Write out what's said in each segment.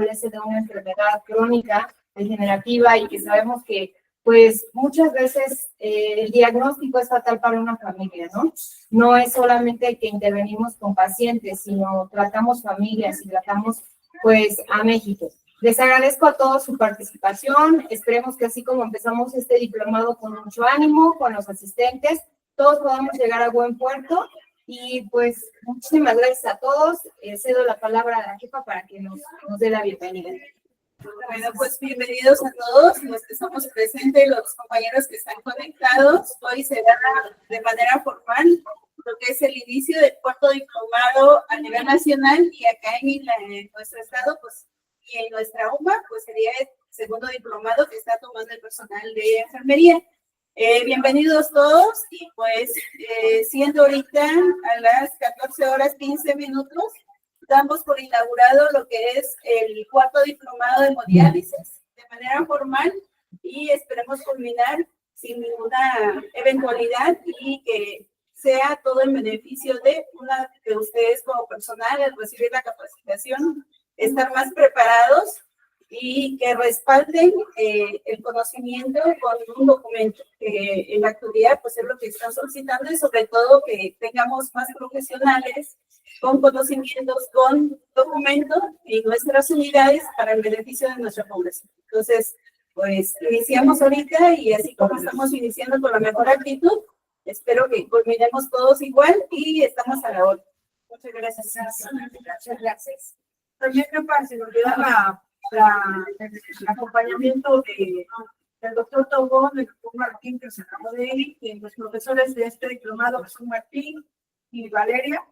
padece de una enfermedad crónica, degenerativa, y que sabemos que pues muchas veces el diagnóstico es fatal para una familia, ¿no? No es solamente que intervenimos con pacientes, sino tratamos familias y tratamos pues a México. Les agradezco a todos su participación, esperemos que así como empezamos este diplomado con mucho ánimo, con los asistentes, todos podamos llegar a buen puerto. Y pues muchísimas gracias a todos, cedo la palabra a la jefa para que nos dé la bienvenida. Bueno, pues bienvenidos a todos los que estamos presentes, los compañeros que están conectados. Hoy se da de manera formal lo que es el inicio del cuarto diplomado a nivel nacional, y acá en nuestro estado, pues, y en nuestra UMA, pues sería el segundo diplomado que está tomando el personal de enfermería. Bienvenidos todos, y pues siendo ahorita a las 14:15, damos por inaugurado lo que es el cuarto diplomado de hemodiálisis de manera formal, y esperemos culminar sin ninguna eventualidad y que sea todo en beneficio de ustedes como personal al recibir la capacitación, estar más preparados y que respalden el conocimiento con un documento que en la actualidad pues es lo que están solicitando, y sobre todo que tengamos más profesionales con conocimientos, con documentos en nuestras unidades para el beneficio de nuestra población. Entonces, pues iniciamos ahorita, y así como estamos iniciando con la mejor actitud, espero que culminemos todos igual y estamos a la orden. Muchas gracias. Muchas gracias. También me se me olvidaba el acompañamiento del doctor Tobón, del doctor Martín, que se acabó de ir, y los profesores de este diplomado, que son Martín y Valeria,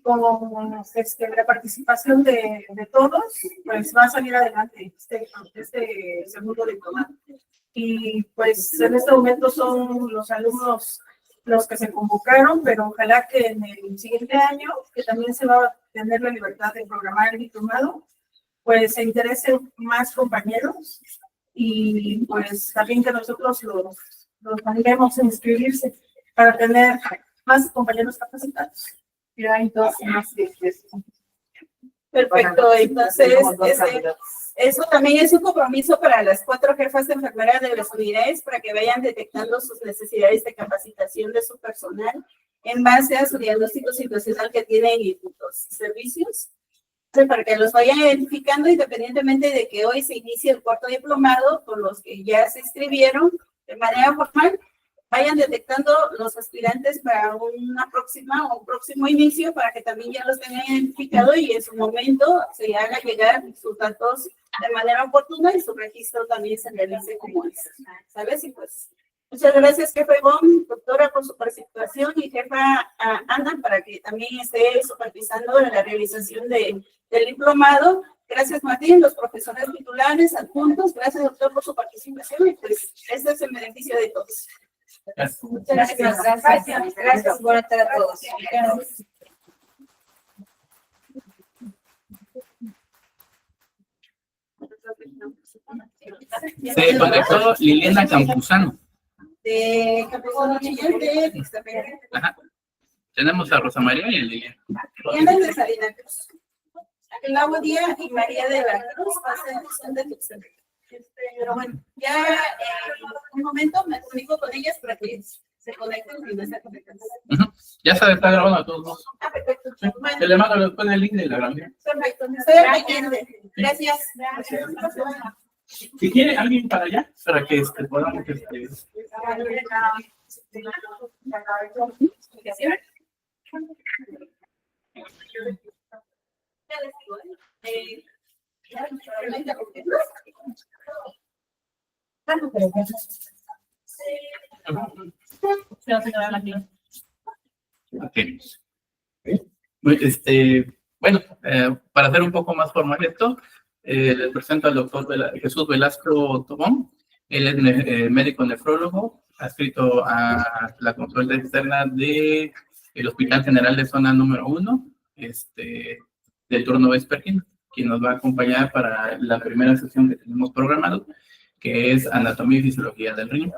con la participación de todos, pues va a salir adelante este segundo diplomado. Y pues en este momento son los alumnos los que se convocaron, pero ojalá que en el siguiente año, que también se va a tener la libertad de programar el diplomado, pues se interesen más compañeros, y pues también que nosotros los animemos a inscribirse para tener más compañeros capacitados. Y hay dos más que Perfecto, entonces eso también es un compromiso para las 4 jefas de enfermería de las unidades, para que vayan detectando sus necesidades de capacitación de su personal en base a su diagnóstico situacional que tienen en los servicios, para que los vayan identificando independientemente de que hoy se inicie el cuarto diplomado. Con los que ya se inscribieron de manera formal, vayan detectando los aspirantes para un próximo inicio, para que también ya los tengan identificado y en su momento se haga llegar sus datos de manera oportuna y su registro también se realice como es. ¿Sabes? Y pues muchas gracias, jefa Ivonne, doctora, por su participación, y jefa Ana, para que también esté supervisando la realización del diplomado. Gracias, Martín, los profesores titulares, adjuntos. Gracias, doctor, por su participación, y pues este es el beneficio de todos. Muchas gracias. Gracias. Buenas tardes a todos. Gracias. Se conectó Liliana Campuzano. De Campuzano Chillán, de Ajá. Tenemos a Rosa María y a Liliana. Liliana de Salina Cruz. Laura Díaz y María de la Cruz son de Tuxtepec. Pero bueno, ya en un momento me comunico con ellas para que se conecten y no estén conectadas. Ya se está grabando a todos. Ah, perfecto. Sí. Bueno, Se le manda después el link de la grabación. perfecto. Estoy al pendiente. Gracias. Si quiere alguien para allá, para que podamos Okay. Bueno, para hacer un poco más formal esto, les presento al doctor Jesús Velasco Tobón. Él es médico nefrólogo, adscrito a la consulta externa del Hospital General de Zona número 1, del turno vespertino, quien nos va a acompañar para la primera sesión que tenemos programado, que es Anatomía y Fisiología del Riñón.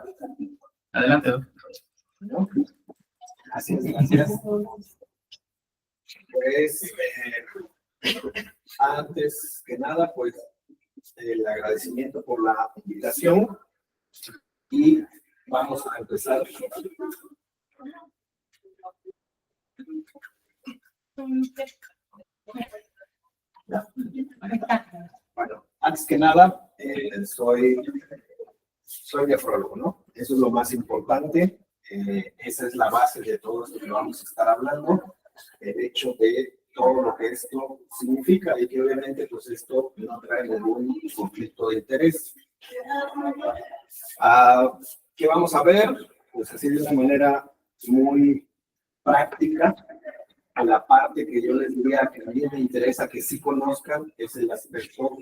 Adelante, doctor. Así es, gracias. Pues, Antes que nada, pues, el agradecimiento por la invitación y vamos a empezar. Bueno, antes que nada, soy nefrólogo, ¿no? Eso es lo más importante. Esa es la base de todo esto que vamos a estar hablando. El hecho de todo lo que esto significa y que obviamente pues esto no trae ningún conflicto de interés. ¿Qué vamos a ver? Pues así de una manera muy práctica. A la parte que yo les diría que a mí me interesa que sí conozcan es el aspecto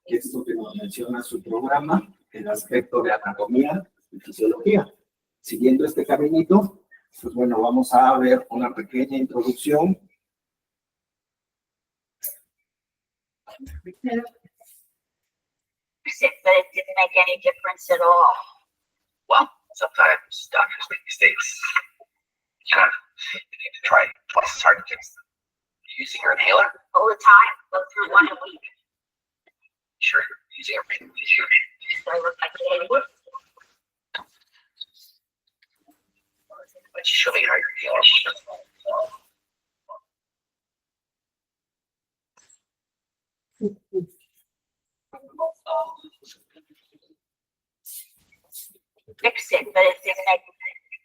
que esto que nos menciona su programa, el aspecto de anatomía y fisiología. Siguiendo este caminito, pues bueno, vamos a ver una pequeña introducción. But it didn't make any difference at all. Well, sometimes doctors make mistakes. Yeah, you need to try twice as hard to fix them. You using your inhaler? All the time, go through one a week. Sure, you're using a breathing tissue. Do I look like an idiot? But you show me how your inhaler works. Fix it, but it didn't make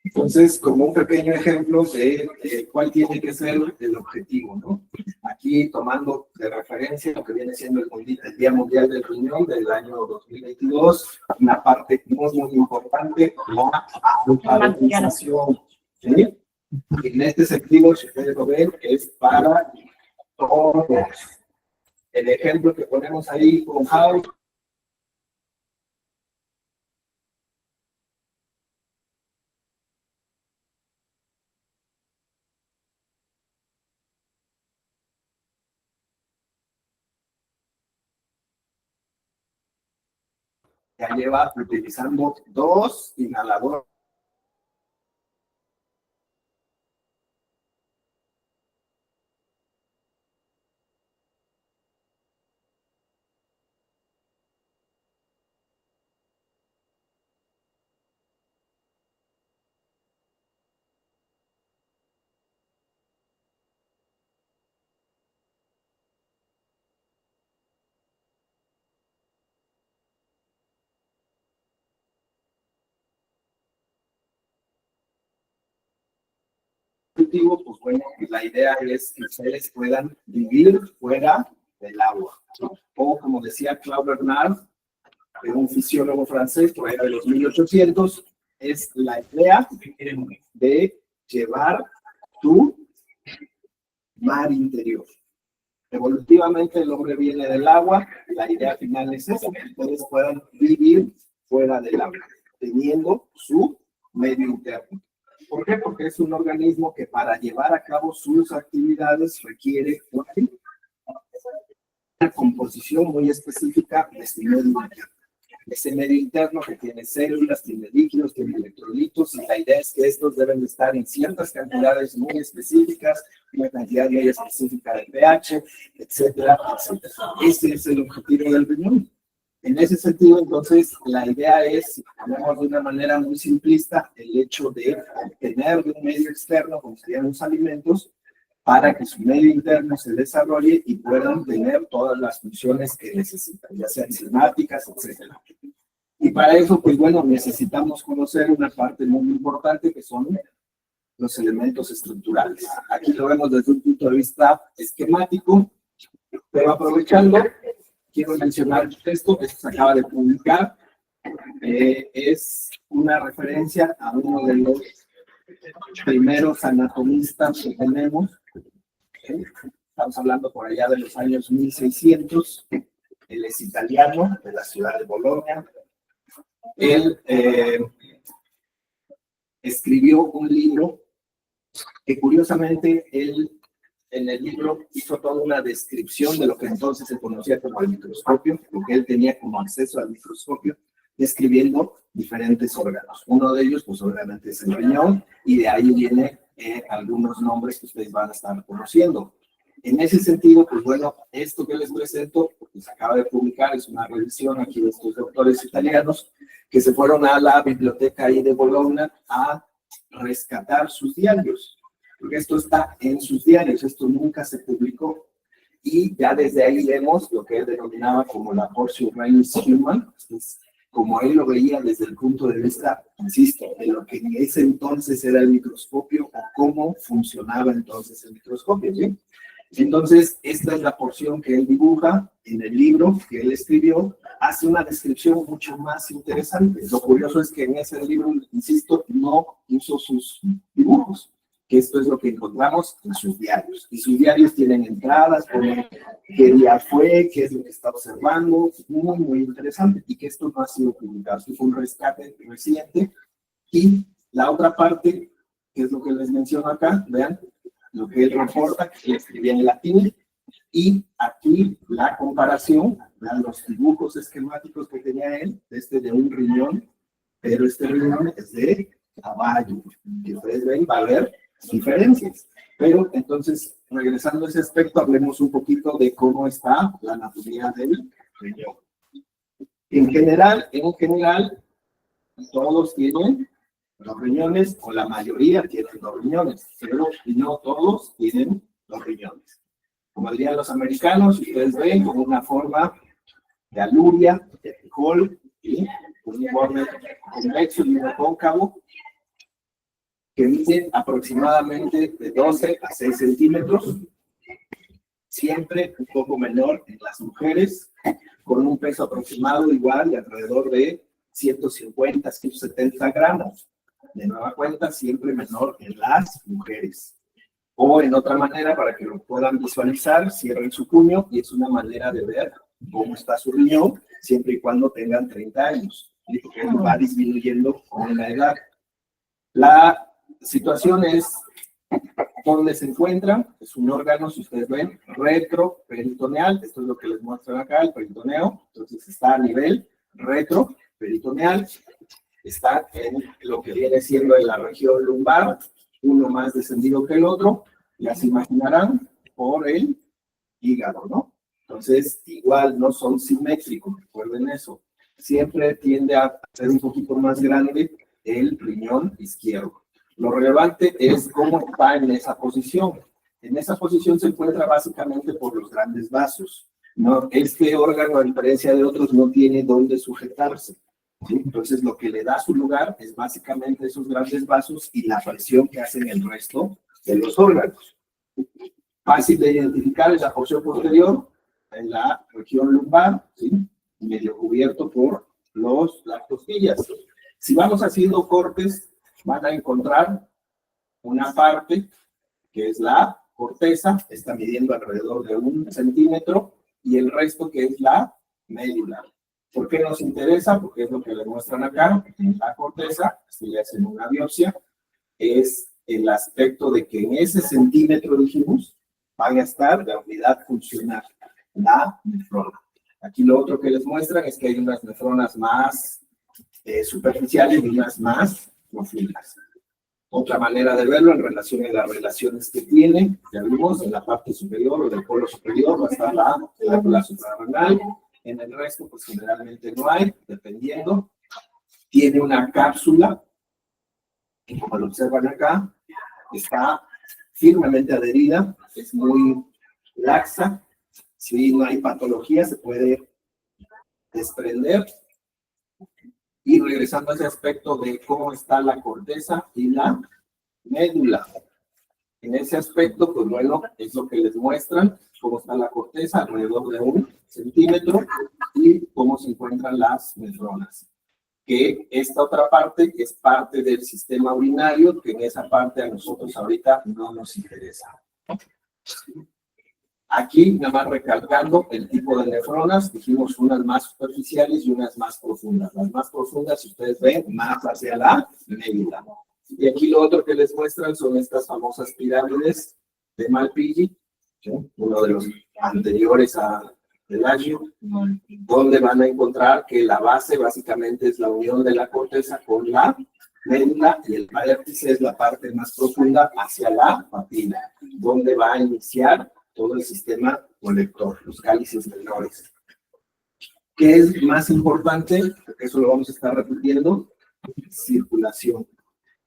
Entonces, como un pequeño ejemplo de cuál tiene que ser el objetivo, ¿no? Aquí tomando de referencia lo que viene siendo el Día Mundial del Riñón del año 2022, una parte muy, muy importante, la alfabetización, ¿sí? En este sentido, si ustedes lo ven, es para todos. El ejemplo que ponemos ahí con House, ya lleva utilizando 2 inhaladores. Pues bueno, la idea es que ustedes puedan vivir fuera del agua. O como decía Claude Bernard, un fisiólogo francés por allá de los 1800, es la idea de llevar tu mar interior. Evolutivamente el hombre viene del agua, la idea final es esa, que ustedes puedan vivir fuera del agua, teniendo su medio interno. ¿Por qué? Porque es un organismo que para llevar a cabo sus actividades requiere una composición muy específica de este medio interno. Ese medio interno que tiene células, tiene líquidos, tiene electrolitos, y la idea es que estos deben de estar en ciertas cantidades muy específicas, una cantidad muy específica de pH, etcétera, etcétera. Ese es el objetivo del riñón. En ese sentido, entonces, la idea es, si ponemos de una manera muy simplista, el hecho de obtener de un medio externo, como serían los alimentos, para que su medio interno se desarrolle y puedan tener todas las funciones que necesitan, ya sean enzimáticas, etcétera. Y para eso, pues bueno, necesitamos conocer una parte muy importante que son los elementos estructurales. Aquí lo vemos desde un punto de vista esquemático, pero aprovechando, quiero mencionar esto que se acaba de publicar. Es una referencia a uno de los primeros anatomistas que tenemos. Estamos hablando por allá de los años 1600. Él es italiano, de la ciudad de Bolonia. Él escribió un libro que curiosamente él en el libro hizo toda una descripción de lo que entonces se conocía como el microscopio, lo que él tenía como acceso al microscopio, describiendo diferentes órganos. Uno de ellos, pues obviamente es el riñón, y de ahí vienen algunos nombres que ustedes van a estar conociendo. En ese sentido, pues bueno, esto que les presento, pues acaba de publicar, es una revisión aquí de estos doctores italianos que se fueron a la biblioteca ahí de Bologna a rescatar sus diarios, porque esto está en sus diarios, esto nunca se publicó. Y ya desde ahí vemos lo que él denominaba como la portion reins human, es como él lo veía desde el punto de vista, insisto, de lo que en ese entonces era el microscopio o cómo funcionaba entonces el microscopio, ¿sí? Entonces, esta es la porción que él dibuja en el libro que él escribió, hace una descripción mucho más interesante. Lo curioso es que en ese libro, insisto, no puso sus dibujos, que esto es lo que encontramos en sus diarios. Y sus diarios tienen entradas, ponen qué día fue, qué es lo que está observando, muy, muy interesante, y que esto no ha sido publicado. Esto fue un rescate reciente. Y la otra parte, que es lo que les menciono acá, vean, lo que él reporta, que él escribía en latín, y aquí la comparación, vean los dibujos esquemáticos que tenía él, de un riñón, pero este riñón es de caballo, que ustedes ven, va a haber diferencias. Pero entonces, regresando a ese aspecto, hablemos un poquito de cómo está la anatomía del riñón. En general, todos tienen los riñones, o la mayoría tienen los riñones, pero no todos tienen los riñones. Como dirían los americanos, ustedes ven como una forma de aluria, de frijol, ¿sí? Un informe convexo y uno cóncavo, que mide aproximadamente de 12 a 6 centímetros, siempre un poco menor en las mujeres, con un peso aproximado igual de alrededor de 150, 170 gramos. De nueva cuenta, siempre menor en las mujeres. O en otra manera, para que lo puedan visualizar, cierren su puño y es una manera de ver cómo está su riñón, siempre y cuando tengan 30 años. Porque va disminuyendo con la edad. La situación es donde se encuentra, es un órgano, si ustedes ven, retroperitoneal, esto es lo que les muestran acá, el peritoneo, entonces está a nivel retroperitoneal, está en lo que viene siendo en la región lumbar, uno más descendido que el otro, ya se imaginarán, por el hígado, ¿no? Entonces, igual no son simétricos, recuerden eso, siempre tiende a ser un poquito más grande el riñón izquierdo. Lo relevante es cómo está en esa posición. En esa posición se encuentra básicamente por los grandes vasos. No, este órgano, a diferencia de otros, no tiene dónde sujetarse. ¿Sí? Entonces, lo que le da su lugar es básicamente esos grandes vasos y la presión que hacen el resto de los órganos. Fácil de identificar es la porción posterior, en la región lumbar, ¿sí? Medio cubierto por las costillas. Si vamos haciendo cortes, van a encontrar una parte que es la corteza, está midiendo alrededor de 1 centímetro, y el resto que es la médula. ¿Por qué nos interesa? Porque es lo que le muestran acá, en la corteza, si le hacen una biopsia, es el aspecto de que en ese centímetro, dijimos, van a estar la unidad funcional, la nefrona. Aquí lo otro que les muestran es que hay unas nefronas más superficiales y unas más profundas. Otra manera de verlo en relación a las relaciones que tiene, ya vimos, en la parte superior o del polo superior va a estar la glándula suprarrenal. En el resto, pues generalmente no hay, dependiendo. Tiene una cápsula, y como lo observan acá, está firmemente adherida, es muy laxa. Si no hay patología, se puede desprender. Y regresando a ese aspecto de cómo está la corteza y la médula. En ese aspecto, pues bueno, es lo que les muestran, cómo está la corteza, alrededor de 1 centímetro, y cómo se encuentran las nefronas. Que esta otra parte es parte del sistema urinario, que en esa parte a nosotros ahorita no nos interesa. Aquí, nada más recalcando el tipo de nefronas, dijimos unas más superficiales y unas más profundas. Las más profundas, si ustedes ven, más hacia la médula. Y aquí lo otro que les muestran son estas famosas pirámides de Malpighi, ¿sí? Uno de los anteriores a Pelagio, donde van a encontrar que la base básicamente es la unión de la corteza con la médula y el vértice es la parte más profunda hacia la papila, donde va a iniciar todo el sistema colector, los cálices menores. ¿Qué es más importante? Porque eso lo vamos a estar repitiendo. Circulación.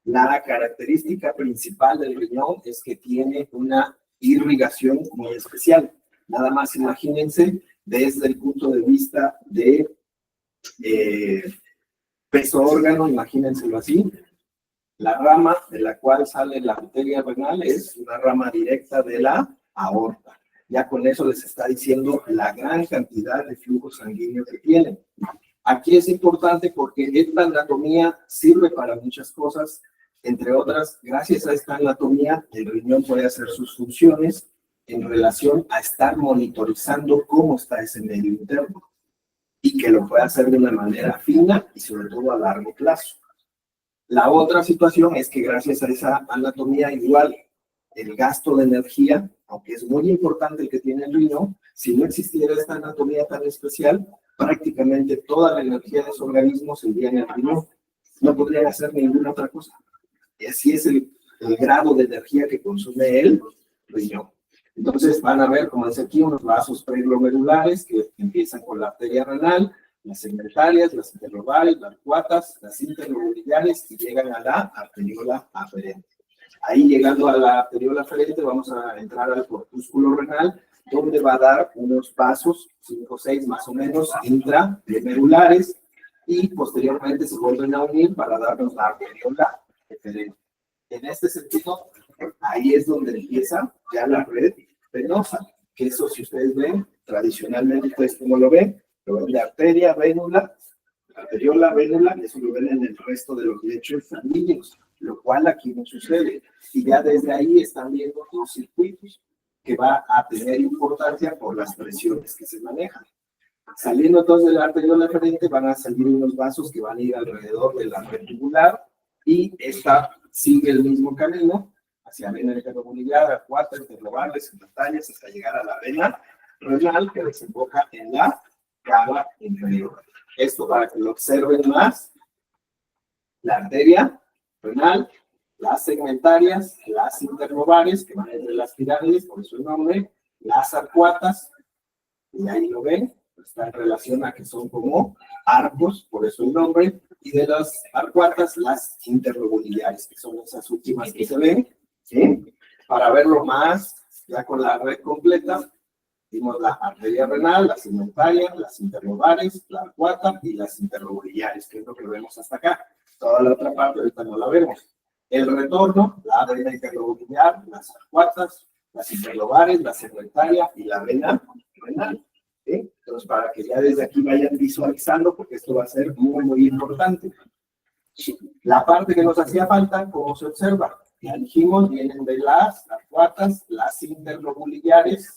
La característica principal del riñón es que tiene una irrigación muy especial. Nada más imagínense desde el punto de vista de peso órgano, imagínenselo así. La rama de la cual sale la arteria renal es una rama directa de la aorta. Ya con eso les está diciendo la gran cantidad de flujo sanguíneo que tienen. Aquí es importante porque esta anatomía sirve para muchas cosas. Entre otras, gracias a esta anatomía, el riñón puede hacer sus funciones en relación a estar monitorizando cómo está ese medio interno y que lo puede hacer de una manera fina y sobre todo a largo plazo. La otra situación es que gracias a esa anatomía igual, el gasto de energía, aunque es muy importante el que tiene el riñón, si no existiera esta anatomía tan especial, prácticamente toda la energía de su organismo se iría en el riñón. No podrían hacer ninguna otra cosa. Y así es el grado de energía que consume el riñón. Entonces van a ver, como dice aquí, unos vasos preglomerulares que empiezan con la arteria renal, las segmentarias, las interlobales, las arcuatas, las interlobulares y llegan a la arteriola aferente. Ahí llegando a la arteriola aferente vamos a entrar al corpúsculo renal, donde va a dar unos vasos, 5 o 6 más o menos, intraglomerulares y posteriormente se vuelven a unir para darnos la arteriola aferente. En este sentido, ahí es donde empieza ya la red venosa, que eso si ustedes ven, tradicionalmente ustedes como lo ven de arteria, vénula, arteriola, vénula, eso lo ven en el resto de los lechos sanguíneos, lo cual aquí no sucede. Y ya desde ahí están viendo los circuitos que va a tener importancia por las presiones que se manejan. Saliendo entonces de la arteriola aferente van a salir unos vasos que van a ir alrededor de la red tubular y esta sigue el mismo camino hacia la vena interlobular, arcuata, interlobales, segmentarias, hasta llegar a la vena renal que desemboca en la cava inferior. Esto para que lo observen más, la arteria renal, las segmentarias, las interlobales que van entre las pirámides, por eso el nombre, las arcuatas, y ahí lo ven, está en relación a que son como arcos, por eso el nombre, y de las arcuatas, las interlobulares, que son esas últimas que se ven, ¿sí? Para verlo más, ya con la red completa, vimos la arteria renal, las segmentarias, las interlobulares, la arcuata y las interlobulares, que es lo que vemos hasta acá. Toda la otra parte ahorita no la vemos. El retorno, la vena interlobular, las arcuatas, las interlobulares, la segmentaria y la vena renal. ¿Sí? Entonces, para que ya desde aquí vayan visualizando, porque esto va a ser muy, muy importante. La parte que nos hacía falta, como se observa, ya dijimos, vienen de las arcuatas, las interlobulares.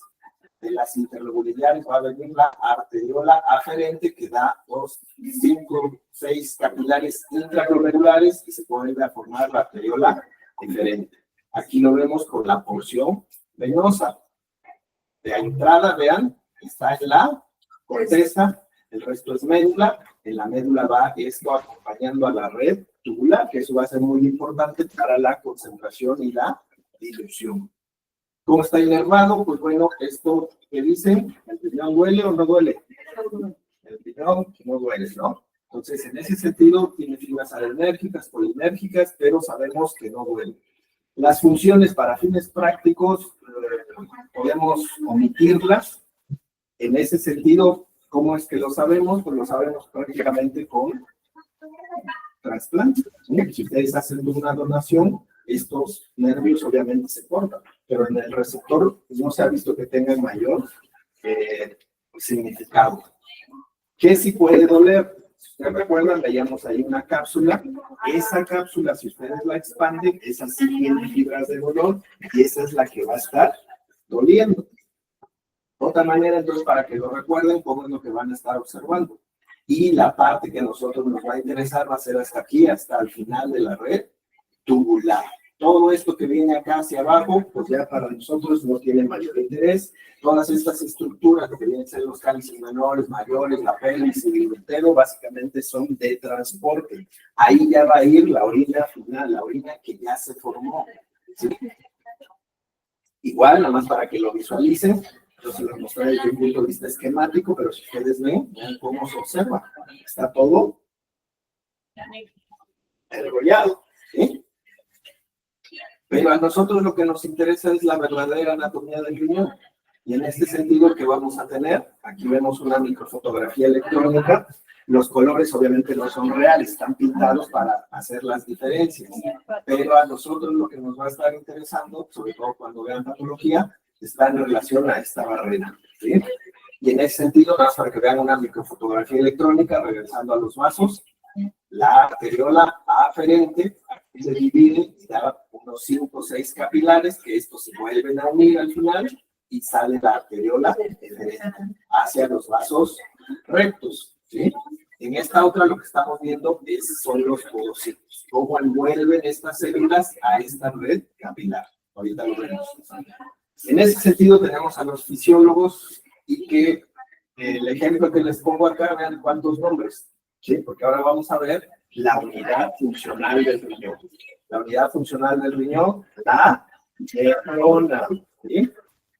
De las interlobulares va a venir la arteriola aferente, que da 5, 6 capilares intraglomerulares y se vuelve a formar la arteriola aferente. Aquí lo vemos con la porción venosa. De entrada, vean, está en la corteza, el resto es médula. En la médula va esto acompañando a la red tubular, que eso va a ser muy importante para la concentración y la dilución. ¿Cómo está inervado? Pues bueno, esto que dicen, ¿el riñón duele o no duele? El riñón no duele, ¿no? Entonces, en ese sentido, tiene fibras adenérgicas, polinérgicas, pero sabemos que no duele. Las funciones para fines prácticos, podemos omitirlas. En ese sentido, ¿cómo es que lo sabemos? Pues lo sabemos prácticamente con trasplante. ¿Sí? Si ustedes hacen una donación, estos nervios obviamente se cortan, pero en el receptor pues, no se ha visto que tengan mayor significado. ¿Qué sí puede doler? Si ustedes recuerdan, veíamos ahí una cápsula. Esa cápsula, si ustedes la expanden, esa sí tiene fibras de dolor y esa es la que va a estar doliendo. De otra manera, entonces, para que lo recuerden, cómo es lo que van a estar observando. Y la parte que a nosotros nos va a interesar va a ser hasta aquí, hasta el final de la red tubular. Todo esto que viene acá hacia abajo, pues ya para nosotros no tiene mayor interés. Todas estas estructuras que vienen a ser los cálices menores, mayores, la pelvis y el útero, básicamente son de transporte. Ahí ya va a ir la orina final, la orina que ya se formó. ¿Sí? Igual, nada más para que lo visualicen, yo se los mostré desde un punto de vista esquemático, pero si ustedes ven cómo se observa, está todo enrollado, ¿sí? Pero a nosotros lo que nos interesa es la verdadera anatomía del riñón. Y en este sentido, ¿qué vamos a tener? Aquí vemos una microfotografía electrónica. Los colores obviamente no son reales, están pintados para hacer las diferencias. Pero a nosotros lo que nos va a estar interesando, sobre todo cuando vean patología, está en relación a esta barrera, ¿sí? Y en ese sentido, más para que vean una microfotografía electrónica, regresando a los vasos, la arteriola aferente se divide y da unos 5 o 6 capilares, que estos se vuelven a unir al final y sale la arteriola deferente hacia los vasos rectos, ¿sí? En esta otra lo que estamos viendo son los podocitos, cómo envuelven estas células a esta red capilar. Ahorita lo vemos. En ese sentido tenemos a los fisiólogos y que el ejemplo que les pongo acá, vean cuántos nombres, ¿sí? Porque ahora vamos a ver la unidad funcional del riñón. La unidad funcional del riñón, la nefrona, ¿sí?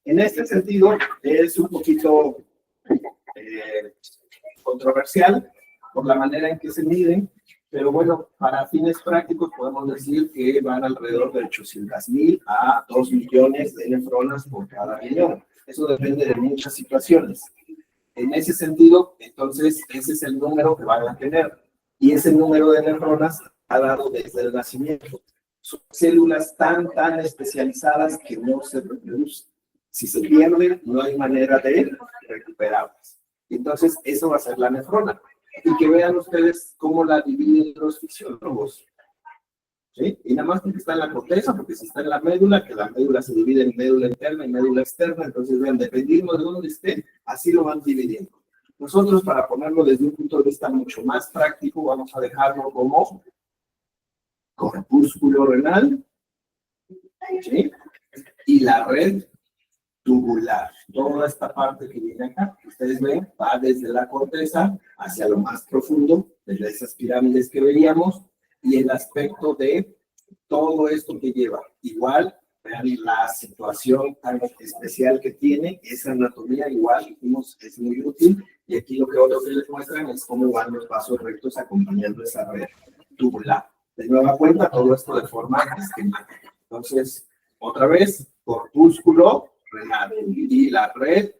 En este sentido es un poquito controversial por la manera en que se miden, pero bueno, para fines prácticos podemos decir que van alrededor de 800,000 a 2 millones de nefronas por cada riñón. Eso depende de muchas situaciones. En ese sentido, entonces, ese es el número que van a tener. Y ese número de nefronas ha dado desde el nacimiento. Son células tan especializadas que no se reproducen. Si se pierden, no hay manera de recuperarlas. Entonces, eso va a ser la nefrona. Y que vean ustedes cómo la dividen los fisiólogos. ¿Sí? Y nada más porque está en la corteza, porque si está en la médula, que la médula se divide en médula interna y médula externa, entonces vean, dependiendo de dónde esté, así lo van dividiendo. Nosotros, para ponerlo desde un punto de vista mucho más práctico, vamos a dejarlo como corpúsculo renal, ¿sí? Y la red tubular. Toda esta parte que viene acá, ustedes ven, va desde la corteza hacia lo más profundo, desde esas pirámides que veíamos, y el aspecto de todo esto que lleva. Igual, vean la situación tan especial que tiene, esa anatomía igual, dijimos, es muy útil, y aquí lo que otros que les muestran es cómo van los vasos rectos acompañando esa red tubular. De nueva cuenta, todo esto de forma esquemática. Entonces, otra vez, corpúsculo renal y la red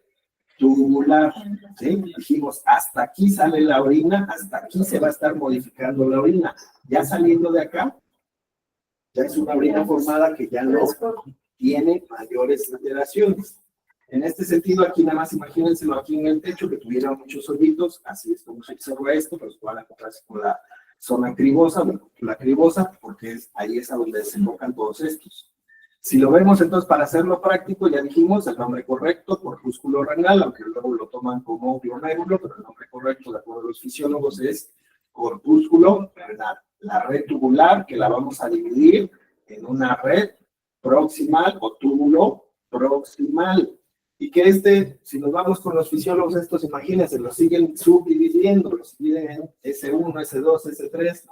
tubular, ¿sí? Dijimos, hasta aquí sale la orina, hasta aquí se va a estar modificando la orina. Ya saliendo de acá, ya es una orina formada que ya no tiene mayores alteraciones. En este sentido, aquí nada más imagínenselo aquí en el techo, que tuviera muchos hoyitos, así es como se observa esto, pero se van a encontrarse con la zona cribosa, la cribosa, porque ahí es a donde desembocan todos estos. Si lo vemos entonces para hacerlo práctico, ya dijimos el nombre correcto, corpúsculo renal, aunque luego lo toman como glomérulo, pero el nombre correcto de acuerdo a los fisiólogos es corpúsculo renal. La red tubular, que la vamos a dividir en una red proximal o túbulo proximal. Y que si nos vamos con los fisiólogos, estos, imagínense, los siguen subdividiendo, los dividen en S1, S2, S3,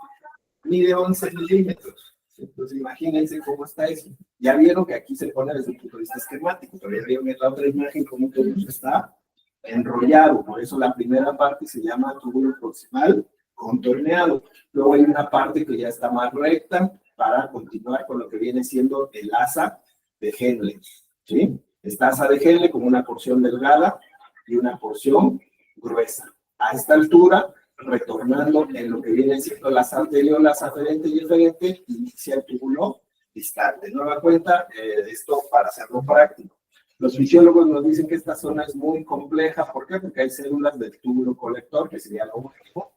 mide 11 milímetros. Entonces, imagínense cómo está eso. Ya vieron que aquí se pone desde el punto de vista esquemático, pero ya vieron en la otra imagen cómo todo eso está enrollado. Por eso la primera parte se llama túbulo proximal contorneado. Luego hay una parte que ya está más recta para continuar con lo que viene siendo el asa de Henle, ¿sí? Esta asa de Henle con una porción delgada y una porción gruesa. A esta altura, retornando en lo que vienen siendo las arteriolas aferente y eferente, inicia el túbulo distal. De nueva cuenta, esto para hacerlo práctico. Los fisiólogos nos dicen que esta zona es muy compleja. ¿Por qué? Porque hay células del túbulo colector, que sería lo último,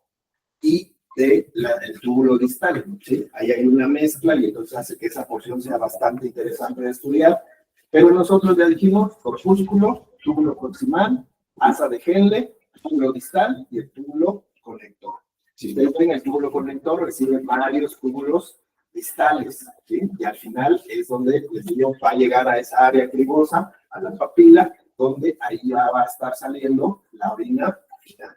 y del túbulo distal, ¿sí? Ahí hay una mezcla y entonces hace que esa porción sea bastante interesante de estudiar. Pero nosotros ya dijimos corpúsculo, túbulo proximal, asa de Henle, túbulo distal y el túbulo conector. Si ustedes ven, el túbulo conector recibe varios túbulos distales, ¿sí? Y al final es donde el niño va a llegar a esa área cribosa, a la papila, donde ahí ya va a estar saliendo la orina final.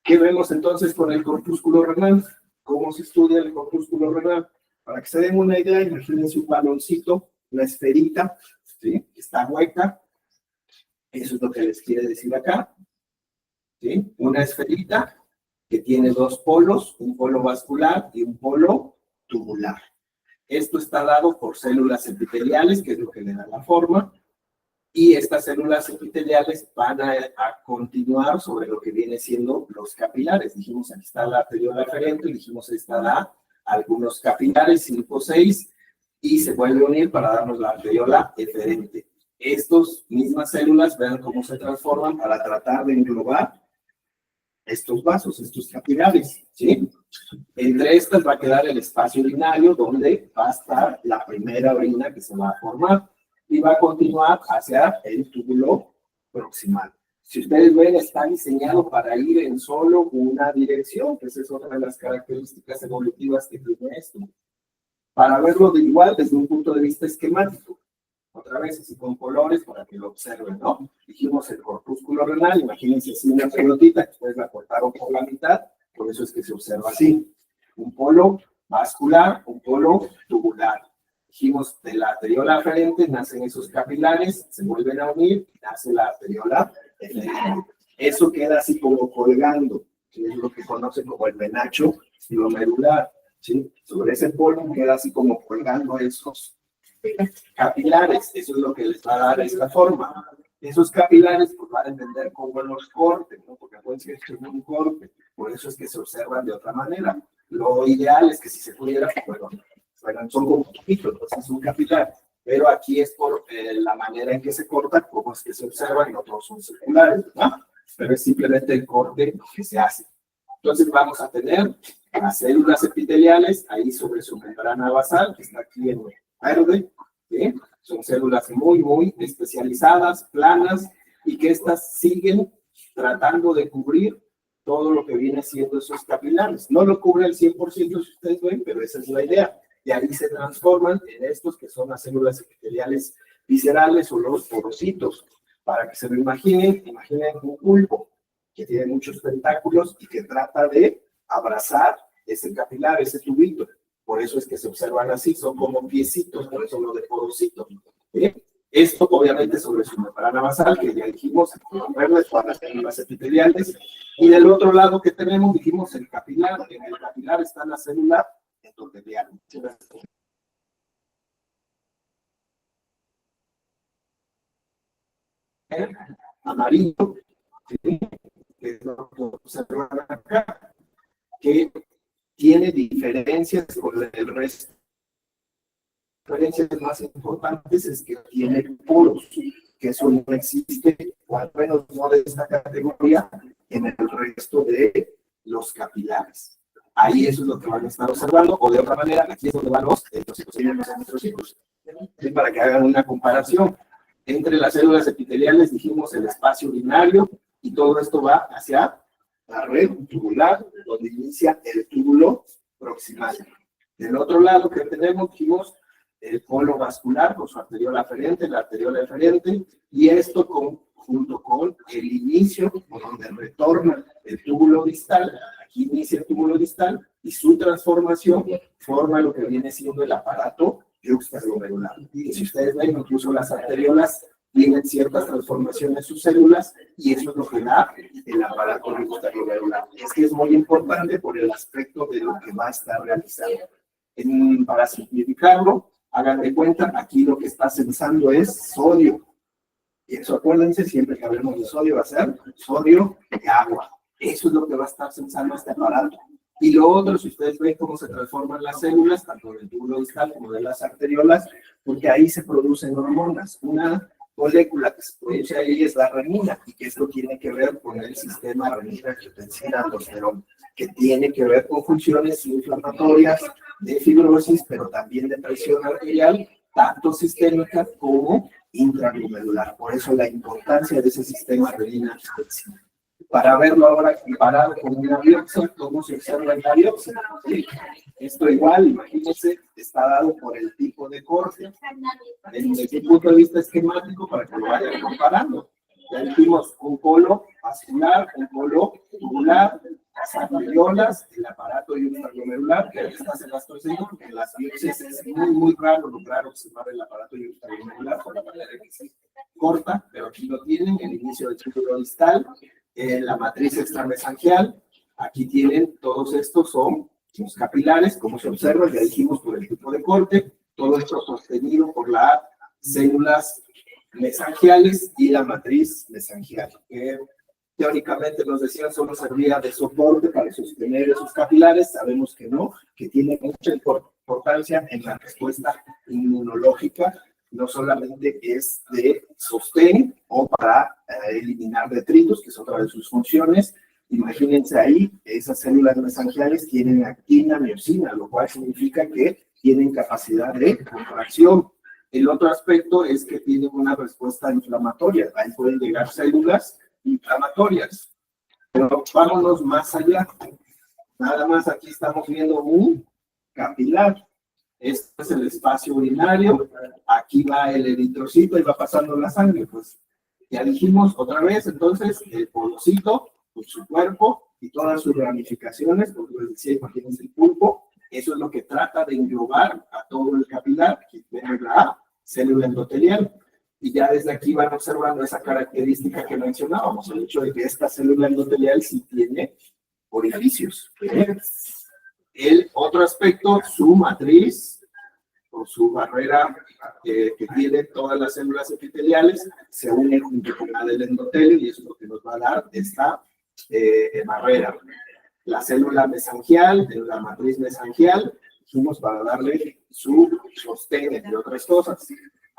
¿Qué vemos entonces con el corpúsculo renal? ¿Cómo se estudia el corpúsculo renal? Para que se den una idea, imagínense un baloncito una esferita, ¿sí? Está hueca. Eso es lo que les quiere decir acá, ¿sí? Una esferita que tiene dos polos, un polo vascular y un polo tubular. Esto está dado por células epiteliales, que es lo que le da la forma, y estas células epiteliales van a continuar sobre lo que viene siendo los capilares. Dijimos, aquí está la arteriola aferente, dijimos, esta da algunos capilares, 5 o 6, y se vuelve a unir para darnos la arteriola eferente. Estas mismas células, vean cómo se transforman para tratar de englobar estos vasos, estos capilares, ¿sí? Entre estas va a quedar el espacio urinario, donde va a estar la primera orina que se va a formar, y va a continuar hacia el túbulo proximal. Si ustedes ven, está diseñado para ir en solo una dirección, que esa es otra de las características evolutivas que tiene esto. Para verlo de igual desde un punto de vista esquemático. Otra vez, así con colores para que lo observen, ¿no? Dijimos el corpúsculo renal, imagínense así una pelotita que ustedes la cortaron por la mitad, por eso es que se observa así. Un polo vascular, un polo tubular. Dijimos, de la arteriola aferente nacen esos capilares, se vuelven a unir y nace la arteriola eferente. Eso queda así como colgando, que es lo que conocen como el penacho glomerular, ¿sí? Sobre ese polo queda así como colgando esos capilares. Eso es lo que les va a dar esta forma. Esos capilares pues van a entender cómo los cortes, ¿no? Porque pueden ser que es un corte, por eso es que se observan de otra manera. Lo ideal es que si se pudiera, bueno, son como poquitos, entonces es un capilar, pero aquí es por la manera en que se corta, como es que se observa, y otros son circulares, ¿no? Pero es simplemente el corte que se hace. Entonces vamos a tener las células epiteliales ahí sobre su membrana basal, que está aquí en verde, ¿sí? Son células muy, muy especializadas, planas, y que estas siguen tratando de cubrir todo lo que viene siendo esos capilares. No lo cubre al 100% si ustedes ven, pero esa es la idea. Y ahí se transforman en estos que son las células epiteliales viscerales o los porocitos. Para que se lo imaginen, imaginen un pulpo que tiene muchos tentáculos y que trata de abrazar ese capilar, ese tubito. Por eso es que se observan así, son como piecitos, por eso lo de porocito. Esto obviamente sobre su membrana basal, que ya dijimos, verles para las células epiteliales. Y del otro lado que tenemos, dijimos el capilar. En el capilar está la célula endotelial. Amarillo, ¿sí? Que es lo que observan acá, que tiene diferencias con el resto. Las diferencias más importantes es que tiene poros, que eso no existe, o al menos no de esta categoría, en el resto de los capilares. Ahí eso es lo que van a estar observando, o de otra manera, aquí es donde van los eritrocitos, para que hagan una comparación. Entre las células epiteliales dijimos el espacio urinario, y todo esto va hacia la red tubular, donde inicia el túbulo proximal. Del otro lado que tenemos, dijimos, el polo vascular con su arteriola aferente, la arteriola eferente, y esto junto con el inicio, por donde retorna el túbulo distal. Aquí inicia el túbulo distal y su transformación forma lo que viene siendo el aparato yuxtaglomerular. Y si ustedes ven, incluso las arteriolas tienen ciertas transformaciones en sus células, y eso es lo que da el aparato yuxtaglomerular. Es que es muy importante por el aspecto de lo que va a estar realizando. Para simplificarlo, hagan de cuenta, aquí lo que está sensando es sodio. Y eso, acuérdense, siempre que hablemos de sodio va a ser sodio y agua. Eso es lo que va a estar sensando este aparato. Y lo otro, si ustedes ven cómo se transforman las células, tanto del túbulo distal como de las arteriolas, porque ahí se producen hormonas. Una molécula que se produce ahí es la renina, y que esto tiene que ver con el sistema renina-angiotensina-aldosterona, que tiene que ver con funciones inflamatorias, de fibrosis, pero también de presión arterial, tanto sistémica como intraglomerular. Por eso la importancia de ese sistema renina-angiotensina. Para verlo ahora comparado con una biopsia, ¿cómo se observa en la biopsia? ¿Sí? Esto igual, imagínense, está dado por el tipo de corte. Desde el punto de vista esquemático, para que lo vayan comparando. Ya dijimos un polo vascular, un polo tubular, las arteriolas, el aparato yuxtaglomerular medular, que esta se las estoy diciendo porque en las biopsias es muy raro lograr observar el aparato medular por la manera que se corta, pero aquí lo tienen, el inicio del túbulo distal, la matriz extramesangial, aquí tienen, todos estos son los capilares, como se observa, ya dijimos por el tipo de corte, todo esto sostenido por las células mesangiales y la matriz mesangial, que teóricamente nos decían solo servía de soporte para sostener esos capilares, sabemos que no, que tiene mucha importancia en la respuesta inmunológica, no solamente es de sostén o para eliminar detritos, que es otra de sus funciones. Imagínense ahí, esas células mesangiales tienen actina, miosina, lo cual significa que tienen capacidad de contracción. El otro aspecto es que tienen una respuesta inflamatoria, ahí pueden llegar células inflamatorias. Pero vámonos más allá. Nada más aquí estamos viendo un capilar. Este es el espacio urinario. Aquí va el eritrocito y va pasando la sangre. Pues ya dijimos otra vez, entonces, el podocito, con su cuerpo y todas sus ramificaciones, como les decía, imagínense el pulpo, eso es lo que trata de englobar a todo el capilar, que tiene la célula endotelial. Y ya desde aquí van observando esa característica que mencionábamos, el hecho de que esta célula endotelial sí tiene orificios. El otro aspecto, su matriz, o su barrera que tiene todas las células epiteliales, se une junto con la del endotelio y eso es lo que nos va a dar esta barrera. La célula mesangial, la matriz mesangial, dijimos para darle su sostén, entre otras cosas.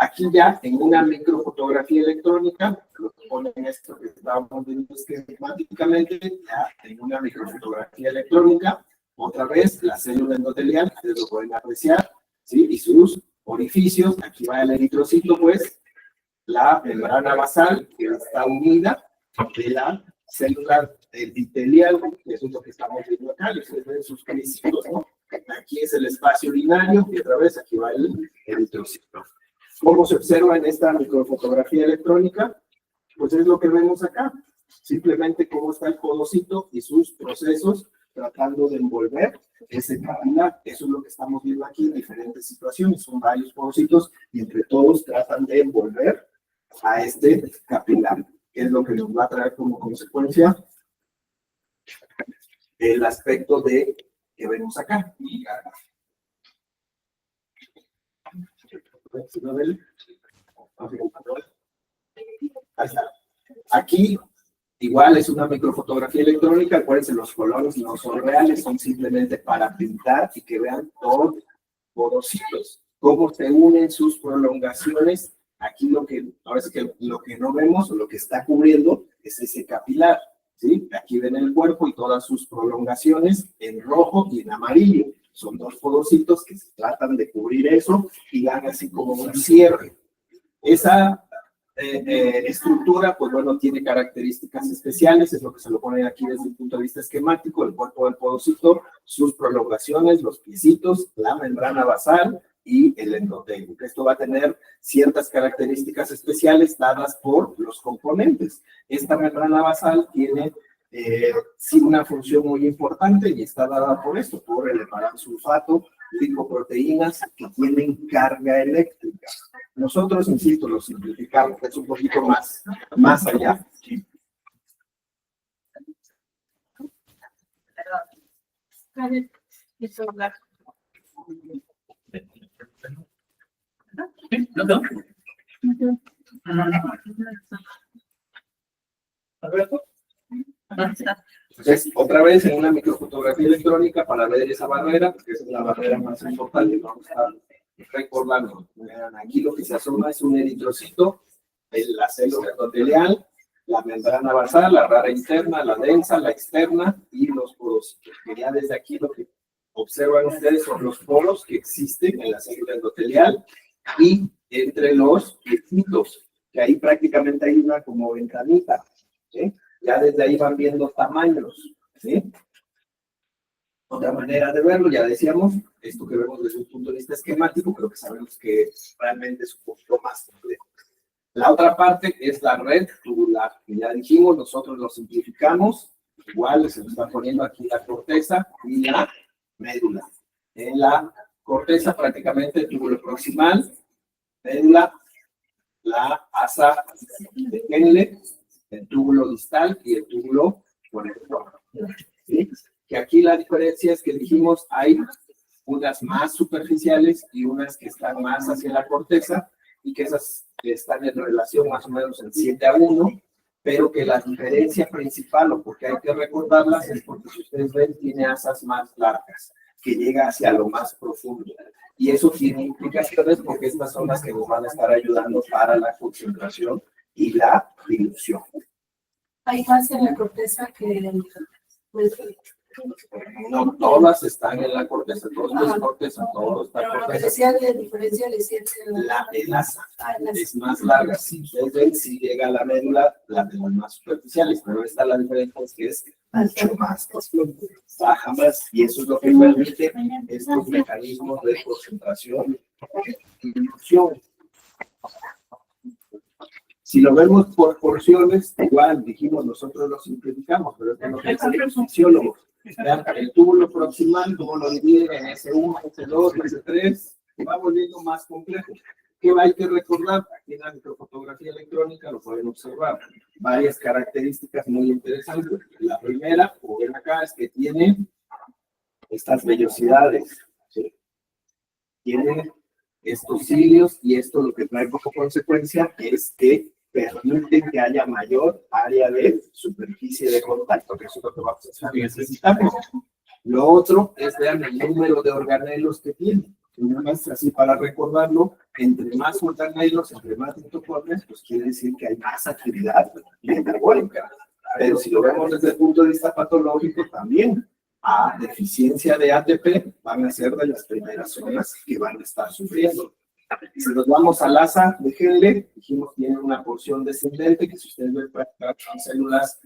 Aquí ya en una microfotografía electrónica, lo que ponen esto que estábamos viendo esquemáticamente, ya en una microfotografía electrónica, otra vez la célula endotelial, ustedes lo pueden apreciar, ¿sí? Y sus orificios, aquí va el eritrocito, pues, la membrana basal que está unida de la célula epitelial, que eso es lo que estamos viendo acá, y ustedes ven sus crisitos, ¿no? Aquí es el espacio urinario, y otra vez aquí va el eritrocito. ¿Cómo se observa en esta microfotografía electrónica? Pues es lo que vemos acá. Simplemente cómo está el podocito y sus procesos tratando de envolver ese capilar. Eso es lo que estamos viendo aquí en diferentes situaciones. Son varios podocitos y entre todos tratan de envolver a este capilar. ¿Qué es lo que nos va a traer como consecuencia? El aspecto de que vemos acá. Ahí está. Aquí, igual es una microfotografía electrónica. Acuérdense, los colores no son reales, son simplemente para pintar y que vean todos los podocitos, cómo se unen sus prolongaciones. Aquí ahora sí que lo que no vemos o lo que está cubriendo es ese capilar, ¿sí? Aquí ven el cuerpo y todas sus prolongaciones en rojo y en amarillo. Son dos podocitos que se tratan de cubrir eso y dan así como un cierre. Esa estructura, pues bueno, tiene características especiales, es lo que se lo ponen aquí desde el punto de vista esquemático, el cuerpo del podocito, sus prolongaciones, los piecitos, la membrana basal y el endotelio. Esto va a tener ciertas características especiales dadas por los componentes. Esta membrana basal tiene sí una función muy importante y está dada por esto, por el eparasulfato, lipoproteínas que tienen carga eléctrica. Nosotros, insisto, lo simplificamos, es un poquito más allá. ¿Sí? ¿Alberto? Entonces, otra vez en una microfotografía electrónica para ver esa barrera, porque esa es la barrera más importante que vamos a recordando. Aquí lo que se asoma es un eritrocito, la célula endotelial, la membrana basal, la rara interna, la densa, la externa y los porocitos. Que ya desde aquí lo que observan ustedes son los poros que existen en la célula endotelial y entre los piecitos, que ahí prácticamente hay una como ventanita, ¿sí? Ya desde ahí van viendo tamaños, ¿sí? Otra manera de verlo, ya decíamos, esto que vemos desde un punto de vista esquemático, pero que sabemos que realmente es un poquito más complejo. La otra parte es la red tubular, que ya dijimos, nosotros lo simplificamos, igual se nos está poniendo aquí la corteza y la médula. En la corteza prácticamente el túbulo proximal, médula, la asa de Henle, el túbulo distal y el túbulo conector. ¿Sí? Que aquí la diferencia es que dijimos hay unas más superficiales y unas que están más hacia la corteza y que esas están en relación más o menos en 7:1, pero que la diferencia principal, o porque hay que recordarlas, es porque si ustedes ven, tiene asas más largas, que llega hacia lo más profundo. Y eso tiene implicaciones porque estas son las que nos van a estar ayudando para la concentración y la dilución. Hay más en la corteza que en el... No todas están en la corteza, todos los corteza, todos están en Pero la lo que corteza. decía de diferencia le siente El asa es más larga. Si ustedes ven, si llega a la médula, las de las más superficiales, pero esta la diferencia es que es mucho más profundo, baja más, y eso es lo que permite estos mecanismos de concentración y dilución. Si lo vemos por porciones, igual dijimos, nosotros lo simplificamos, pero es lo que hacen los fisiólogos. Vean, el túbulo proximal, como lo dividen en S1, S2, S3, va volviendo más complejo. ¿Qué hay que recordar? Aquí en la microfotografía electrónica lo pueden observar. Varias características muy interesantes. La primera, como ven acá, es que tiene estas vellosidades. ¿Sí? Tiene estos cilios y esto lo que trae como consecuencia es que permite que haya mayor área de superficie de contacto, que eso es lo que vamos a estar necesitando. Lo otro es, vean, el número de organelos que tiene. Nada más así para recordarlo, entre más organelos, entre más mitocondrias, pues quiere decir que hay más actividad metabólica. Pero si lo vemos desde el punto de vista patológico, también a deficiencia de ATP van a ser de las primeras zonas que van a estar sufriendo. Si nos vamos al asa de Henle, dijimos que tiene una porción descendente, que si ustedes ven, son células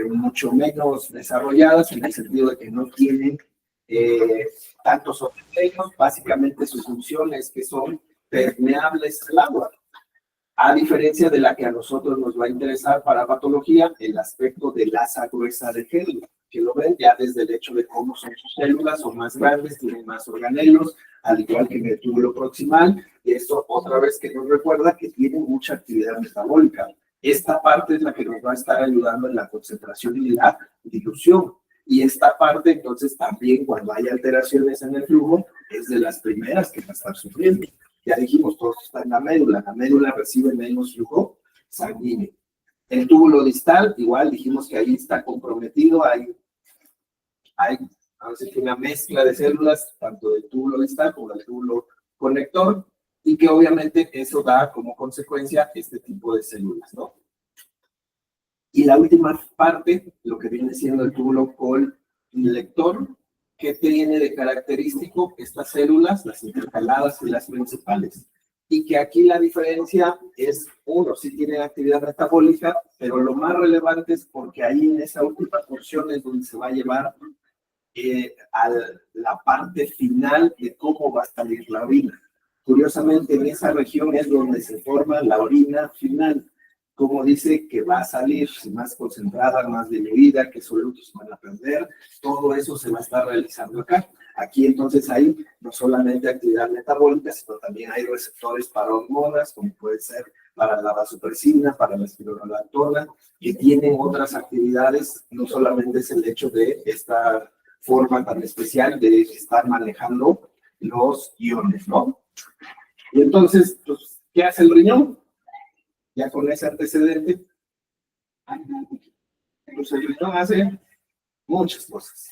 mucho menos desarrolladas, en el sentido de que no tienen tantos organelos. Básicamente su función es que son permeables al agua, a diferencia de la que a nosotros nos va a interesar para patología, el aspecto del asa gruesa de Henle, que lo ven ya desde el hecho de cómo son sus células, son más grandes, tienen más organelos, al igual que en el túbulo proximal, y esto otra vez que nos recuerda que tiene mucha actividad metabólica. Esta parte es la que nos va a estar ayudando en la concentración y la dilución. Y esta parte, entonces, también cuando hay alteraciones en el flujo, es de las primeras que va a estar sufriendo. Ya dijimos, todo está en la médula recibe menos flujo sanguíneo. El túbulo distal, igual dijimos que ahí está comprometido, hay una mezcla de células, tanto del túbulo distal como del túbulo conector, y que obviamente eso da como consecuencia este tipo de células, ¿no? Y la última parte, lo que viene siendo el túbulo colector, ¿qué tiene de característico? Estas células, las intercaladas y las principales. Y que aquí la diferencia es, uno, sí tiene actividad metabólica, pero lo más relevante es porque ahí en esa última porción es donde se va a llevar a la parte final de cómo va a salir la orina. Curiosamente, en esa región es donde se forma la orina final. Como dice que va a salir más concentrada, más diluida, que solutos van a perder, todo eso se va a estar realizando acá. Aquí entonces hay no solamente actividad metabólica, sino también hay receptores para hormonas, como puede ser para la vasopresina, para la espironolactona, que tienen otras actividades, no solamente es el hecho de esta forma tan especial de estar manejando los iones, ¿no? Y entonces, pues, ¿qué hace el riñón? Ya con ese antecedente, pues el riñón hace muchas cosas,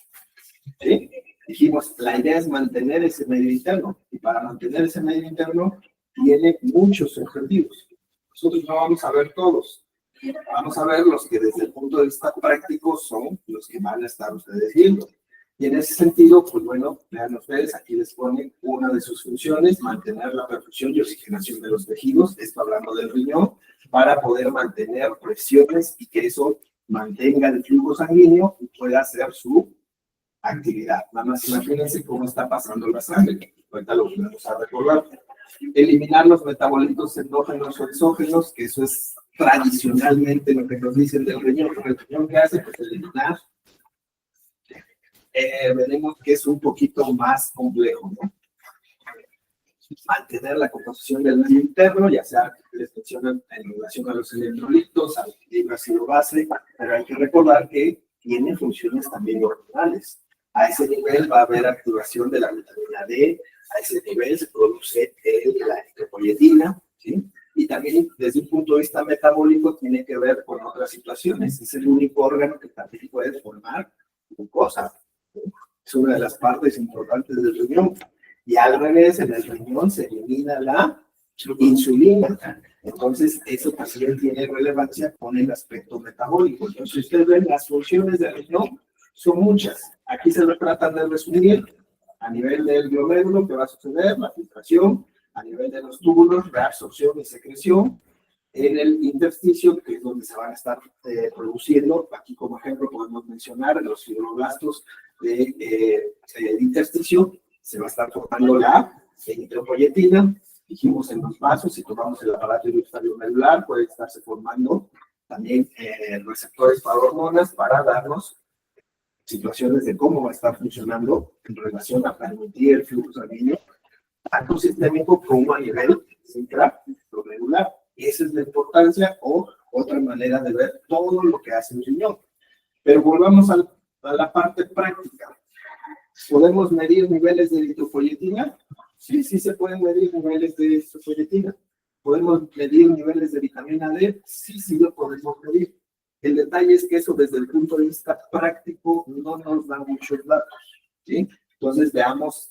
¿sí? Dijimos, la idea es mantener ese medio interno, y para mantener ese medio interno tiene muchos objetivos. Nosotros no vamos a ver todos, vamos a ver los que desde el punto de vista práctico son los que van a estar ustedes viendo. Y en ese sentido, pues bueno, vean ustedes, aquí les ponen una de sus funciones, mantener la perfusión y oxigenación de los tejidos, esto hablando del riñón, para poder mantener presiones y que eso mantenga el flujo sanguíneo y pueda hacer su actividad. Nada más imagínense cómo está pasando la sangre. Ahorita lo vamos a recordar. Eliminar los metabolitos endógenos o exógenos, que eso es tradicionalmente lo que nos dicen del riñón. El riñón, ¿qué hace? Pues eliminar veremos que es un poquito más complejo, ¿no? Mantener la composición del medio interno, ya sea que les mencionan en relación a los electrolitos, al ácido base, pero hay que recordar que tiene funciones también hormonales. A ese nivel va a haber activación de la vitamina D, a ese nivel se produce la eritropoyetina, ¿sí? Y también desde un punto de vista metabólico tiene que ver con otras situaciones. Es el único órgano que también puede formar glucosa, ¿sí? Es una de las partes importantes del riñón. Y al revés, en el riñón se elimina la insulina. Entonces, eso también tiene relevancia con el aspecto metabólico. Entonces, ustedes ven, las funciones del riñón son muchas. Aquí se lo tratan de resumir a nivel del glomérulo, que va a suceder, la filtración, a nivel de los túbulos, reabsorción y secreción, en el intersticio, que es donde se van a estar produciendo. Aquí, como ejemplo, podemos mencionar los fibroblastos del intersticio. Se va a estar formando la eritropoyetina. Dijimos en los vasos, si tomamos el aparato glomerular, puede estarse formando también receptores para hormonas para darnos situaciones de cómo va a estar funcionando en relación a permitir el flujo sanguíneo tanto sistémico como a nivel intraglomerular. Esa es la importancia o otra manera de ver todo lo que hace el riñón. Pero volvamos a la parte práctica. ¿Podemos medir niveles de eritropoyetina? Sí, sí se pueden medir niveles de eritropoyetina. ¿Podemos medir niveles de vitamina D? Sí, sí lo podemos medir. El detalle es que eso desde el punto de vista práctico no nos da muchos datos, ¿sí? Entonces veamos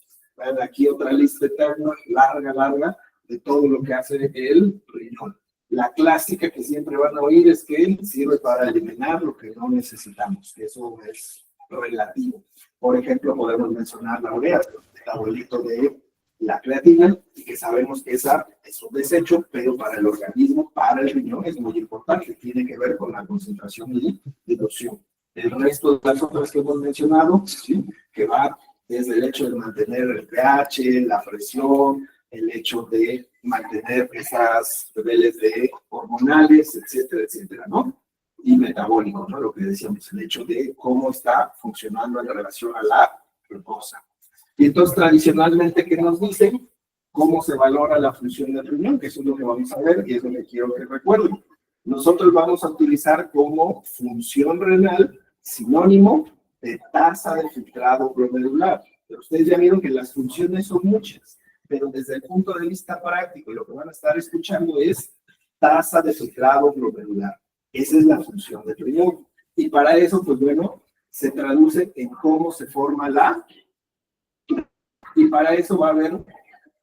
aquí otra lista eterna, larga, de todo lo que hace el riñón. La clásica que siempre van a oír es que sirve para eliminar lo que no necesitamos, que eso es relativo. Por ejemplo, podemos mencionar la urea, el metabolito de la creatina, y que sabemos que esa es un desecho, pero para el organismo, para el riñón, es muy importante. Tiene que ver con la concentración y dilución. El resto de las otras que hemos mencionado, ¿sí? Que va desde el hecho de mantener el pH, la presión, el hecho de mantener esas niveles de hormonales, etcétera, etcétera, ¿no? Y metabólico, ¿no? Lo que decíamos, el hecho de cómo está funcionando en relación a la glucosa. Y entonces, tradicionalmente, ¿qué nos dicen? ¿Cómo se valora la función del riñón? Que eso es lo que vamos a ver y es lo que quiero que recuerden. Nosotros vamos a utilizar como función renal sinónimo de tasa de filtrado glomerular. Pero ustedes ya vieron que las funciones son muchas, pero desde el punto de vista práctico, lo que van a estar escuchando es tasa de filtrado glomerular. Esa es la función del riñón. Y para eso, pues bueno, se traduce en cómo se forma la... Y para eso va a haber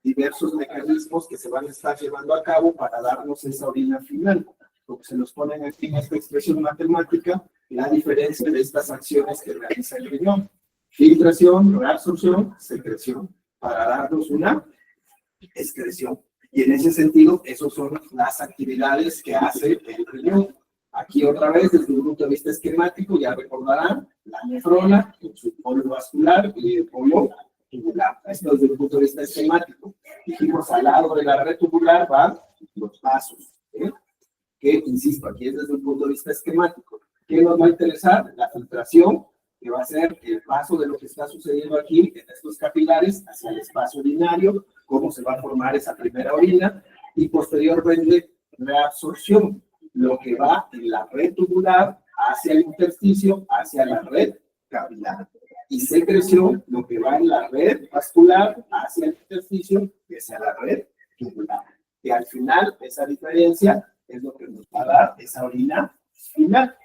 diversos mecanismos que se van a estar llevando a cabo para darnos esa orina final. Porque se nos ponen aquí en esta expresión matemática la diferencia de estas acciones que realiza el riñón. Filtración, reabsorción, secreción, para darnos una excreción. Y en ese sentido, esas son las actividades que hace el riñón. Aquí otra vez, desde un punto de vista esquemático, ya recordarán la nefrona, con su polo vascular y el polo tubular. Esto desde un punto de vista esquemático. Dijimos, al lado de la red tubular van los vasos, ¿eh? Que, insisto, aquí es desde un punto de vista esquemático. ¿Qué nos va a interesar? La filtración, que va a ser el paso de lo que está sucediendo aquí en estos capilares hacia el espacio urinario, cómo se va a formar esa primera orina, y posteriormente reabsorción, lo que va en la red tubular hacia el intersticio, hacia la red capilar. Y secreción, lo que va en la red vascular hacia el intersticio y hacia la red tubular. Y al final, esa diferencia es lo que nos va a dar esa orina final.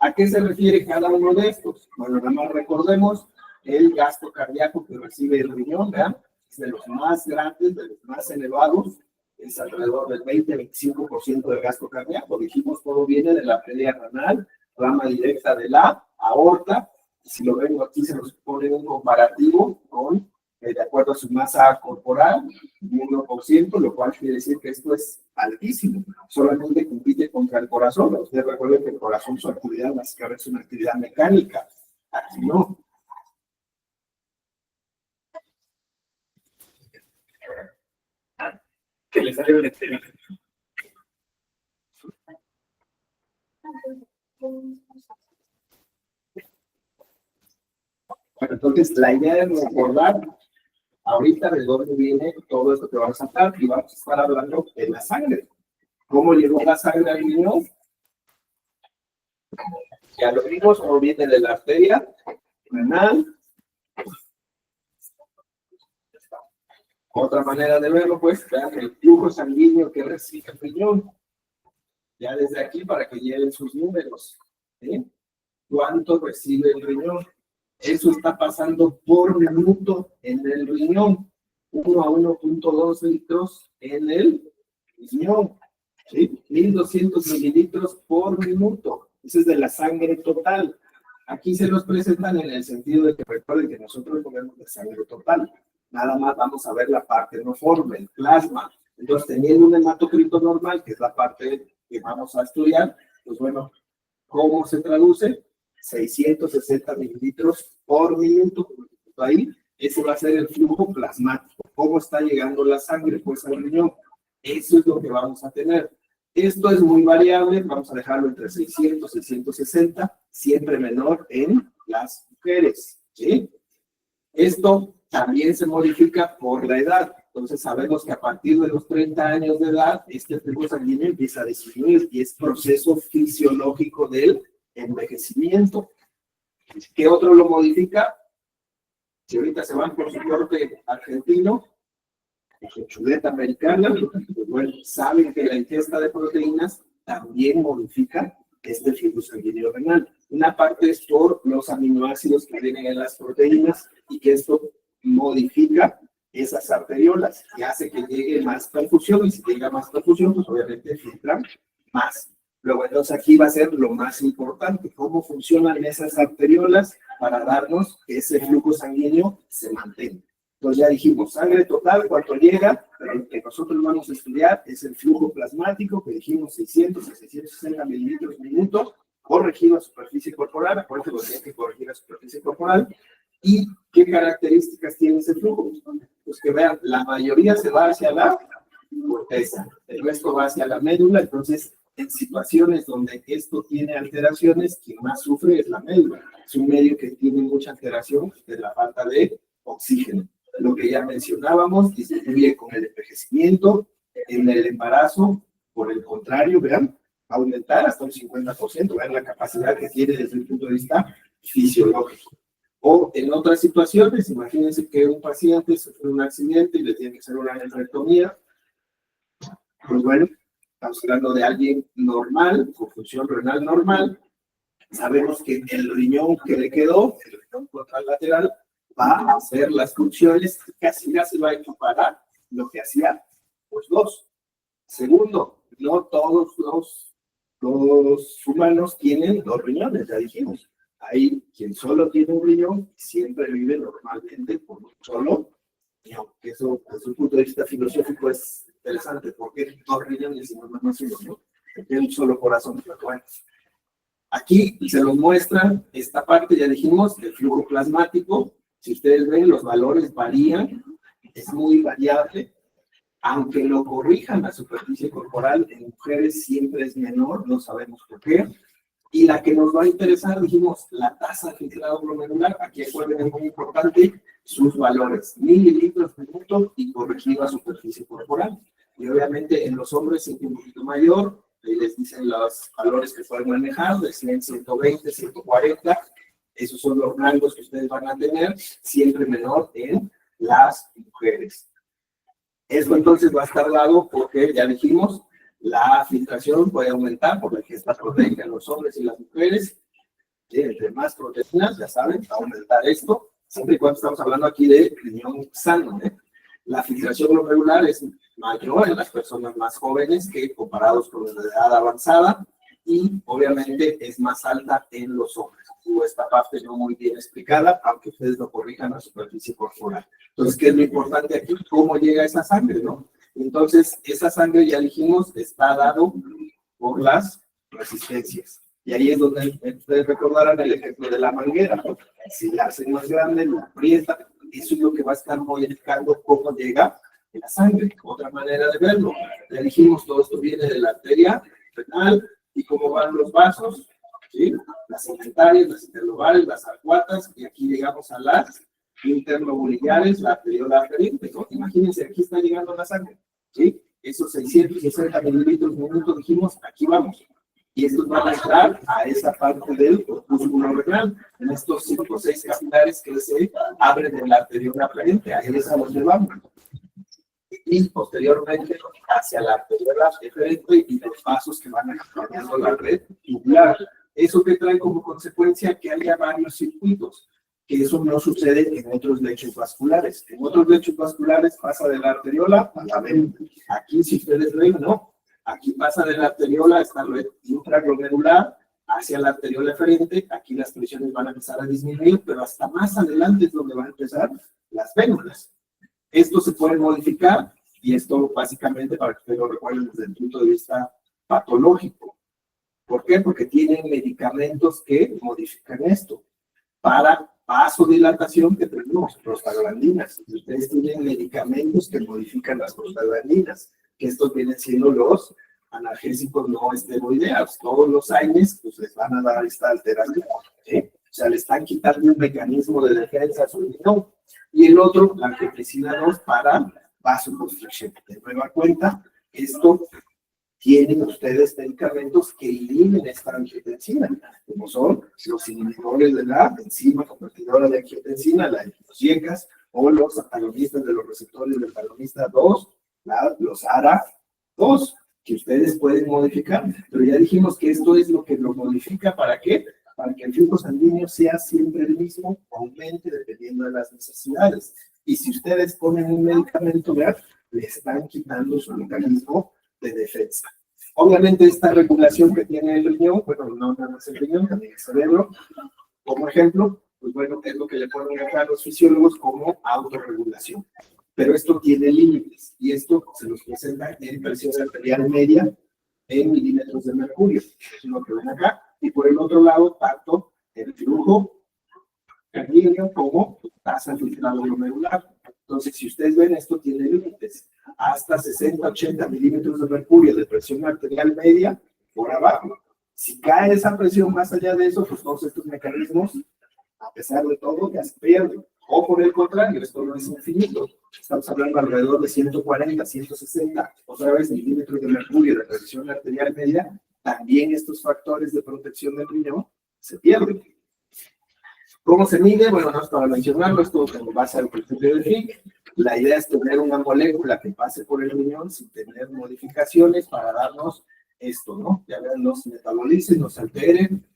¿A qué se refiere cada uno de estos? Bueno, nada más recordemos el gasto cardíaco que recibe el riñón, ¿vean? Es de los más grandes, de los más elevados, es alrededor del 20-25% del gasto cardíaco. Dijimos, todo viene de la arteria renal, rama directa de la aorta. Si lo ven aquí, se nos pone un comparativo con, de acuerdo a su masa corporal, 1%, lo cual quiere decir que esto es altísimo. Solamente compite contra el corazón. Ustedes recuerden que el corazón, su actividad básica es una actividad mecánica. Aquí no. Que le sale el tema. Bueno, entonces la idea es recordar ahorita de dónde viene todo esto que vamos a hablar y vamos a estar hablando de la sangre. ¿Cómo llegó la sangre al riñón? Ya lo vimos, cómo viene de la arteria renal. Otra manera de verlo, pues, vean el flujo sanguíneo que recibe el riñón. Ya desde aquí para que lleven sus números. ¿Sí? ¿Cuánto recibe el riñón? Eso está pasando por minuto en el riñón. 1 a 1.2 litros en el riñón. ¿Sí? 1200 mililitros por minuto. Eso es de la sangre total. Aquí se los presentan en el sentido de que recuerden que nosotros comemos de sangre total. Nada más vamos a ver la parte no forme, el plasma. Entonces, teniendo un hematocrito normal, que es la parte que vamos a estudiar, pues bueno, ¿cómo se traduce? 660 mililitros por minuto. Ahí, ese va a ser el flujo plasmático. ¿Cómo está llegando la sangre? Pues al riñón. Eso es lo que vamos a tener. Esto es muy variable, vamos a dejarlo entre 600 y 660, siempre menor en las mujeres. ¿Sí? Esto también se modifica por la edad. Entonces sabemos que a partir de los 30 años de edad, este flujo sanguíneo empieza a disminuir y es proceso fisiológico del envejecimiento. ¿Qué otro lo modifica? Si ahorita se van por su corte argentino, su chuleta americana, pues bueno, saben que la ingesta de proteínas también modifica este flujo sanguíneo renal. Una parte es por los aminoácidos que vienen en las proteínas y que esto modifica esas arteriolas y hace que llegue más perfusión, y si llega más perfusión, pues obviamente filtran más. Luego, entonces aquí va a ser lo más importante, cómo funcionan esas arteriolas para darnos que ese flujo sanguíneo se mantenga. Entonces ya dijimos, sangre total, cuánto llega, pero lo que nosotros vamos a estudiar es el flujo plasmático, que dijimos 600 a 660 mililitros minuto, corregido a superficie corporal, acuérdense que tiene que corregir a superficie corporal. ¿Y qué características tiene ese flujo? Pues que vean, la mayoría se va hacia la corteza, el resto va hacia la médula. Entonces, en situaciones donde esto tiene alteraciones, quien más sufre es la médula. Es un medio que tiene mucha alteración de la falta de oxígeno. Lo que ya mencionábamos, disminuye con el envejecimiento. En el embarazo, por el contrario, vean, va a aumentar hasta un 50%, vean la capacidad que tiene desde el punto de vista fisiológico. O en otras situaciones, imagínense que un paciente sufre un accidente y le tiene que hacer una nefrectomía. Pues bueno, estamos hablando de alguien normal, con función renal normal. Sabemos que el riñón que le quedó, el riñón contralateral, va a hacer las funciones, casi va a equiparar lo que hacía los dos. Segundo, no todos los humanos tienen dos riñones, ya dijimos. Hay quien solo tiene un riñón, siempre vive normalmente por un solo riñón. Eso, desde un punto de vista filosófico, es interesante, porque dos riñones y no más uno, ¿no? Tiene un solo corazón. Bueno, aquí se nos muestra esta parte, ya dijimos, del flujo plasmático. Si ustedes ven, los valores varían, es muy variable. Aunque lo corrijan la superficie corporal, en mujeres siempre es menor, no sabemos por qué. Y la que nos va a interesar, dijimos, la tasa de filtrado glomerular, aquí acuérdense, es muy importante, sus valores, mililitros por minuto y corregido a superficie corporal. Y obviamente en los hombres es un poquito mayor, ahí les dicen los valores que pueden manejar, de 100, 120, 140, esos son los rangos que ustedes van a tener, siempre menor en las mujeres. Eso entonces va a estar dado porque, ya dijimos, la filtración puede aumentar por la ingesta proteica en los hombres y las mujeres. ¿Sí? Entre más proteínas, ya saben, va a aumentar esto, siempre y cuando estamos hablando aquí de riñón sano. La filtración glomerular es mayor en las personas más jóvenes que comparados con la edad avanzada, y obviamente es más alta en los hombres. Hubo esta parte no muy bien explicada, aunque ustedes lo corrijan a superficie corporal. Entonces, ¿qué es lo importante aquí? ¿Cómo llega esa sangre, no? Entonces, esa sangre, ya dijimos, está dado por las resistencias. Y ahí es donde ustedes recordarán el ejemplo de la manguera, ¿no? Si la hacen más grande, la aprieta, eso es lo que va a estar modificando cómo llega la sangre. Otra manera de verlo, ya dijimos, todo esto viene de la arteria renal, y cómo van los vasos, ¿sí? Las segmentarias, las interlobales, las arcuatas, y aquí llegamos a las interlobulares, la arteriola aferente, ¿no? Imagínense, aquí está llegando la sangre, ¿sí? Esos 660 mililitros minuto, dijimos, aquí vamos. Y estos van a entrar a esa parte del corpúsculo renal, en estos 5 o 6 capilares que se abren en la arteriola aferente, ahí es a donde vamos. Y posteriormente hacia la arteriola deferente y los vasos que van acompañando la red tubular. Eso que trae como consecuencia que haya varios circuitos, que eso no sucede en otros lechos vasculares. En otros lechos vasculares pasa de la arteriola a la vena. Aquí, si ustedes ven, no. Aquí pasa de la arteriola, esta red intraglomerular, hacia la arteriola eferente. Aquí las presiones van a empezar a disminuir, pero hasta más adelante es donde van a empezar las vénulas. Esto se puede modificar, y esto básicamente para que ustedes lo recuerden desde el punto de vista patológico. ¿Por qué? Porque tienen medicamentos que modifican esto. Para vasodilatación que tenemos prostaglandinas. Ustedes tienen medicamentos que modifican las prostaglandinas, que estos vienen siendo los analgésicos no esteroideos. Todos los años pues les van a dar esta alteración, ¿sí? O sea, le están quitando un mecanismo de defensa a su riñón. Y el otro, la angiotensina 2 para vasoconstricción. De nueva cuenta, esto tienen ustedes medicamentos que eliminen esta angiotensina, como son los inhibidores de la enzima convertidora de angiotensina, la angiotensina, o los antagonistas de los receptores del antagonista 2, los ARA2, que ustedes pueden modificar. Pero ya dijimos que esto es lo que lo modifica, ¿para qué? Para que el flujo sanguíneo sea siempre el mismo, aumente dependiendo de las necesidades. Y si ustedes ponen un medicamento, ¿verdad?, le están quitando su mecanismo de defensa. Obviamente esta regulación que tiene el riñón, bueno, no nada más el riñón, también el cerebro, como ejemplo, pues bueno, es lo que le ponen acá a los fisiólogos como autorregulación. Pero esto tiene límites, y esto se nos presenta en presión arterial media en milímetros de mercurio, es lo que ven acá, y por el otro lado, tanto el flujo sanguíneo como tasa de filtrado glomerular. Entonces, si ustedes ven, esto tiene límites, hasta 60-80 milímetros de mercurio de presión arterial media por abajo. Si cae esa presión más allá de eso, pues todos estos mecanismos, a pesar de todo, ya se pierden. O por el contrario, esto no es infinito. Estamos hablando alrededor de 140, 160, otra vez milímetros de mercurio de presión arterial media. También estos factores de protección del riñón se pierden. ¿Cómo se mide? Bueno, no estaba mencionando, esto va a ser el principio del FIC. La idea es tener una molécula que pase por el riñón sin tener modificaciones para darnos esto, ¿no? Ya vean, nos metabolicen, nos alteren.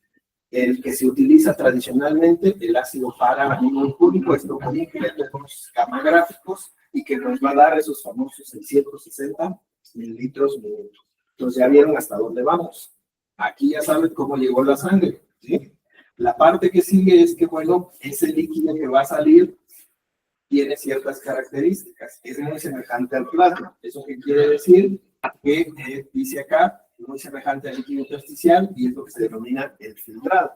El que se utiliza tradicionalmente, el ácido para-aminoglicúrico, esto con tenemos gamagráficos y que nos va a dar esos famosos 660 mililitros minuto. Entonces ya vieron hasta dónde vamos. Aquí ya saben cómo llegó la sangre, ¿sí? La parte que sigue es que, bueno, ese líquido que va a salir tiene ciertas características. Es muy semejante al plasma. ¿Eso qué quiere decir? Que dice acá, muy semejante al líquido intersticial, y es lo que se denomina el filtrado.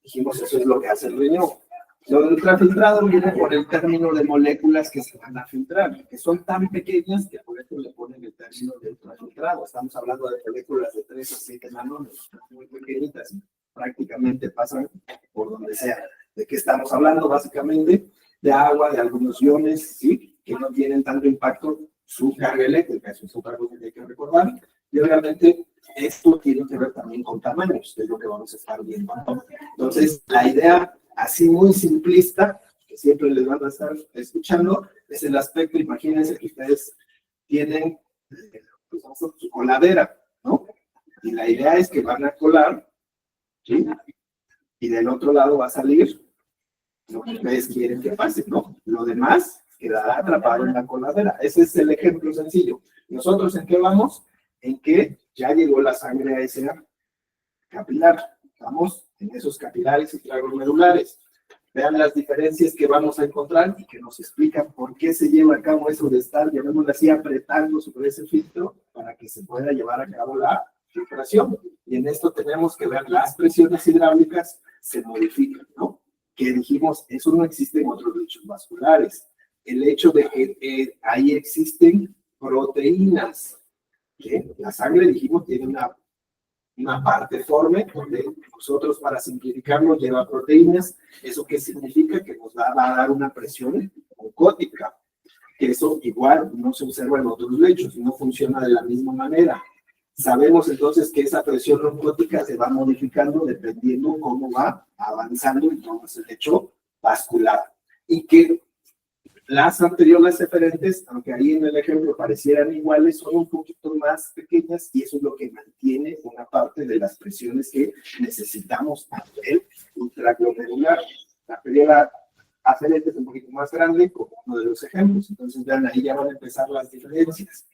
Dijimos, eso es lo que hace el riñón. Lo ultrafiltrado viene por el término de moléculas que se van a filtrar, que son tan pequeñas que por eso le ponen el término de ultrafiltrado. Estamos hablando de moléculas de 3 a 7 nanómetros, muy pequeñitas, prácticamente pasan por donde sea. ¿De qué estamos hablando? Básicamente de agua, de algunos iones, ¿sí?, que no tienen tanto impacto su carga eléctrica. Eso es otra cosa que hay que recordar. Y obviamente esto tiene que ver también con tamaños, que es lo que vamos a estar viendo. Entonces, la idea así muy simplista, que siempre les van a estar escuchando, es el aspecto. Imagínense que ustedes tienen su coladera, ¿no? Y la idea es que van a colar, ¿sí?, y del otro lado va a salir lo que ustedes quieren que pase, ¿no? Lo demás quedará atrapado en la coladera. Ese es el ejemplo sencillo. ¿Nosotros en qué vamos? En que ya llegó la sangre a ese capilar. Estamos en esos capilares intraglomerulares. Vean las diferencias que vamos a encontrar y que nos explican por qué se lleva a cabo eso de estar, llamémoslo así, apretando sobre ese filtro para que se pueda llevar a cabo la filtración. Y en esto tenemos que ver las presiones hidráulicas se modifican, ¿no? Que dijimos, eso no existe en otros lechos vasculares. El hecho de que ahí existen proteínas, que la sangre, dijimos, tiene una una parte forme, donde nosotros para simplificarlo lleva proteínas. ¿Eso qué significa? Que nos va a dar una presión oncótica, que eso igual no se observa en otros lechos, no funciona de la misma manera. Sabemos entonces que esa presión oncótica se va modificando dependiendo cómo va avanzando entonces el lecho vascular. Y que las arteriolas eferentes, aunque ahí en el ejemplo parecieran iguales, son un poquito más pequeñas y eso es lo que mantiene una parte de las presiones que necesitamos a nivel intraglomerular. La arteriola aferente es un poquito más grande, como uno de los ejemplos. Entonces, vean, ahí ya van a empezar las diferencias.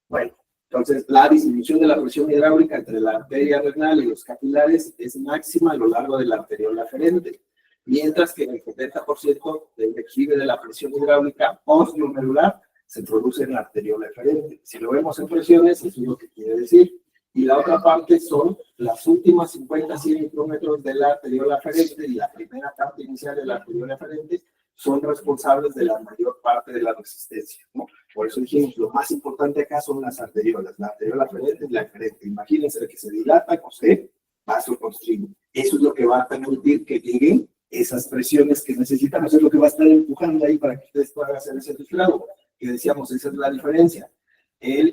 Bueno, entonces la disminución de la presión hidráulica entre la arteria renal y los capilares es máxima a lo largo de la arteriola aferente, mientras que en el 70% del declive de la presión hidráulica postglomerular se produce en la arteriola eferente. Si lo vemos en presiones, eso es lo que quiere decir. Y la otra parte son las últimas 50-100 micrómetros de la arteriola aferente y la primera parte inicial de la arteriola eferente son responsables de la mayor parte de la resistencia, ¿no? Por eso dijimos, lo más importante acá son las arteriolas, la arteriola aferente y la eferente. Imagínense que se dilata con usted, vasoconstrictor. Eso es lo que va a permitir que lleguen esas presiones que necesitamos, es lo que va a estar empujando ahí para que ustedes puedan hacer ese filtrado, que decíamos, esa es la diferencia.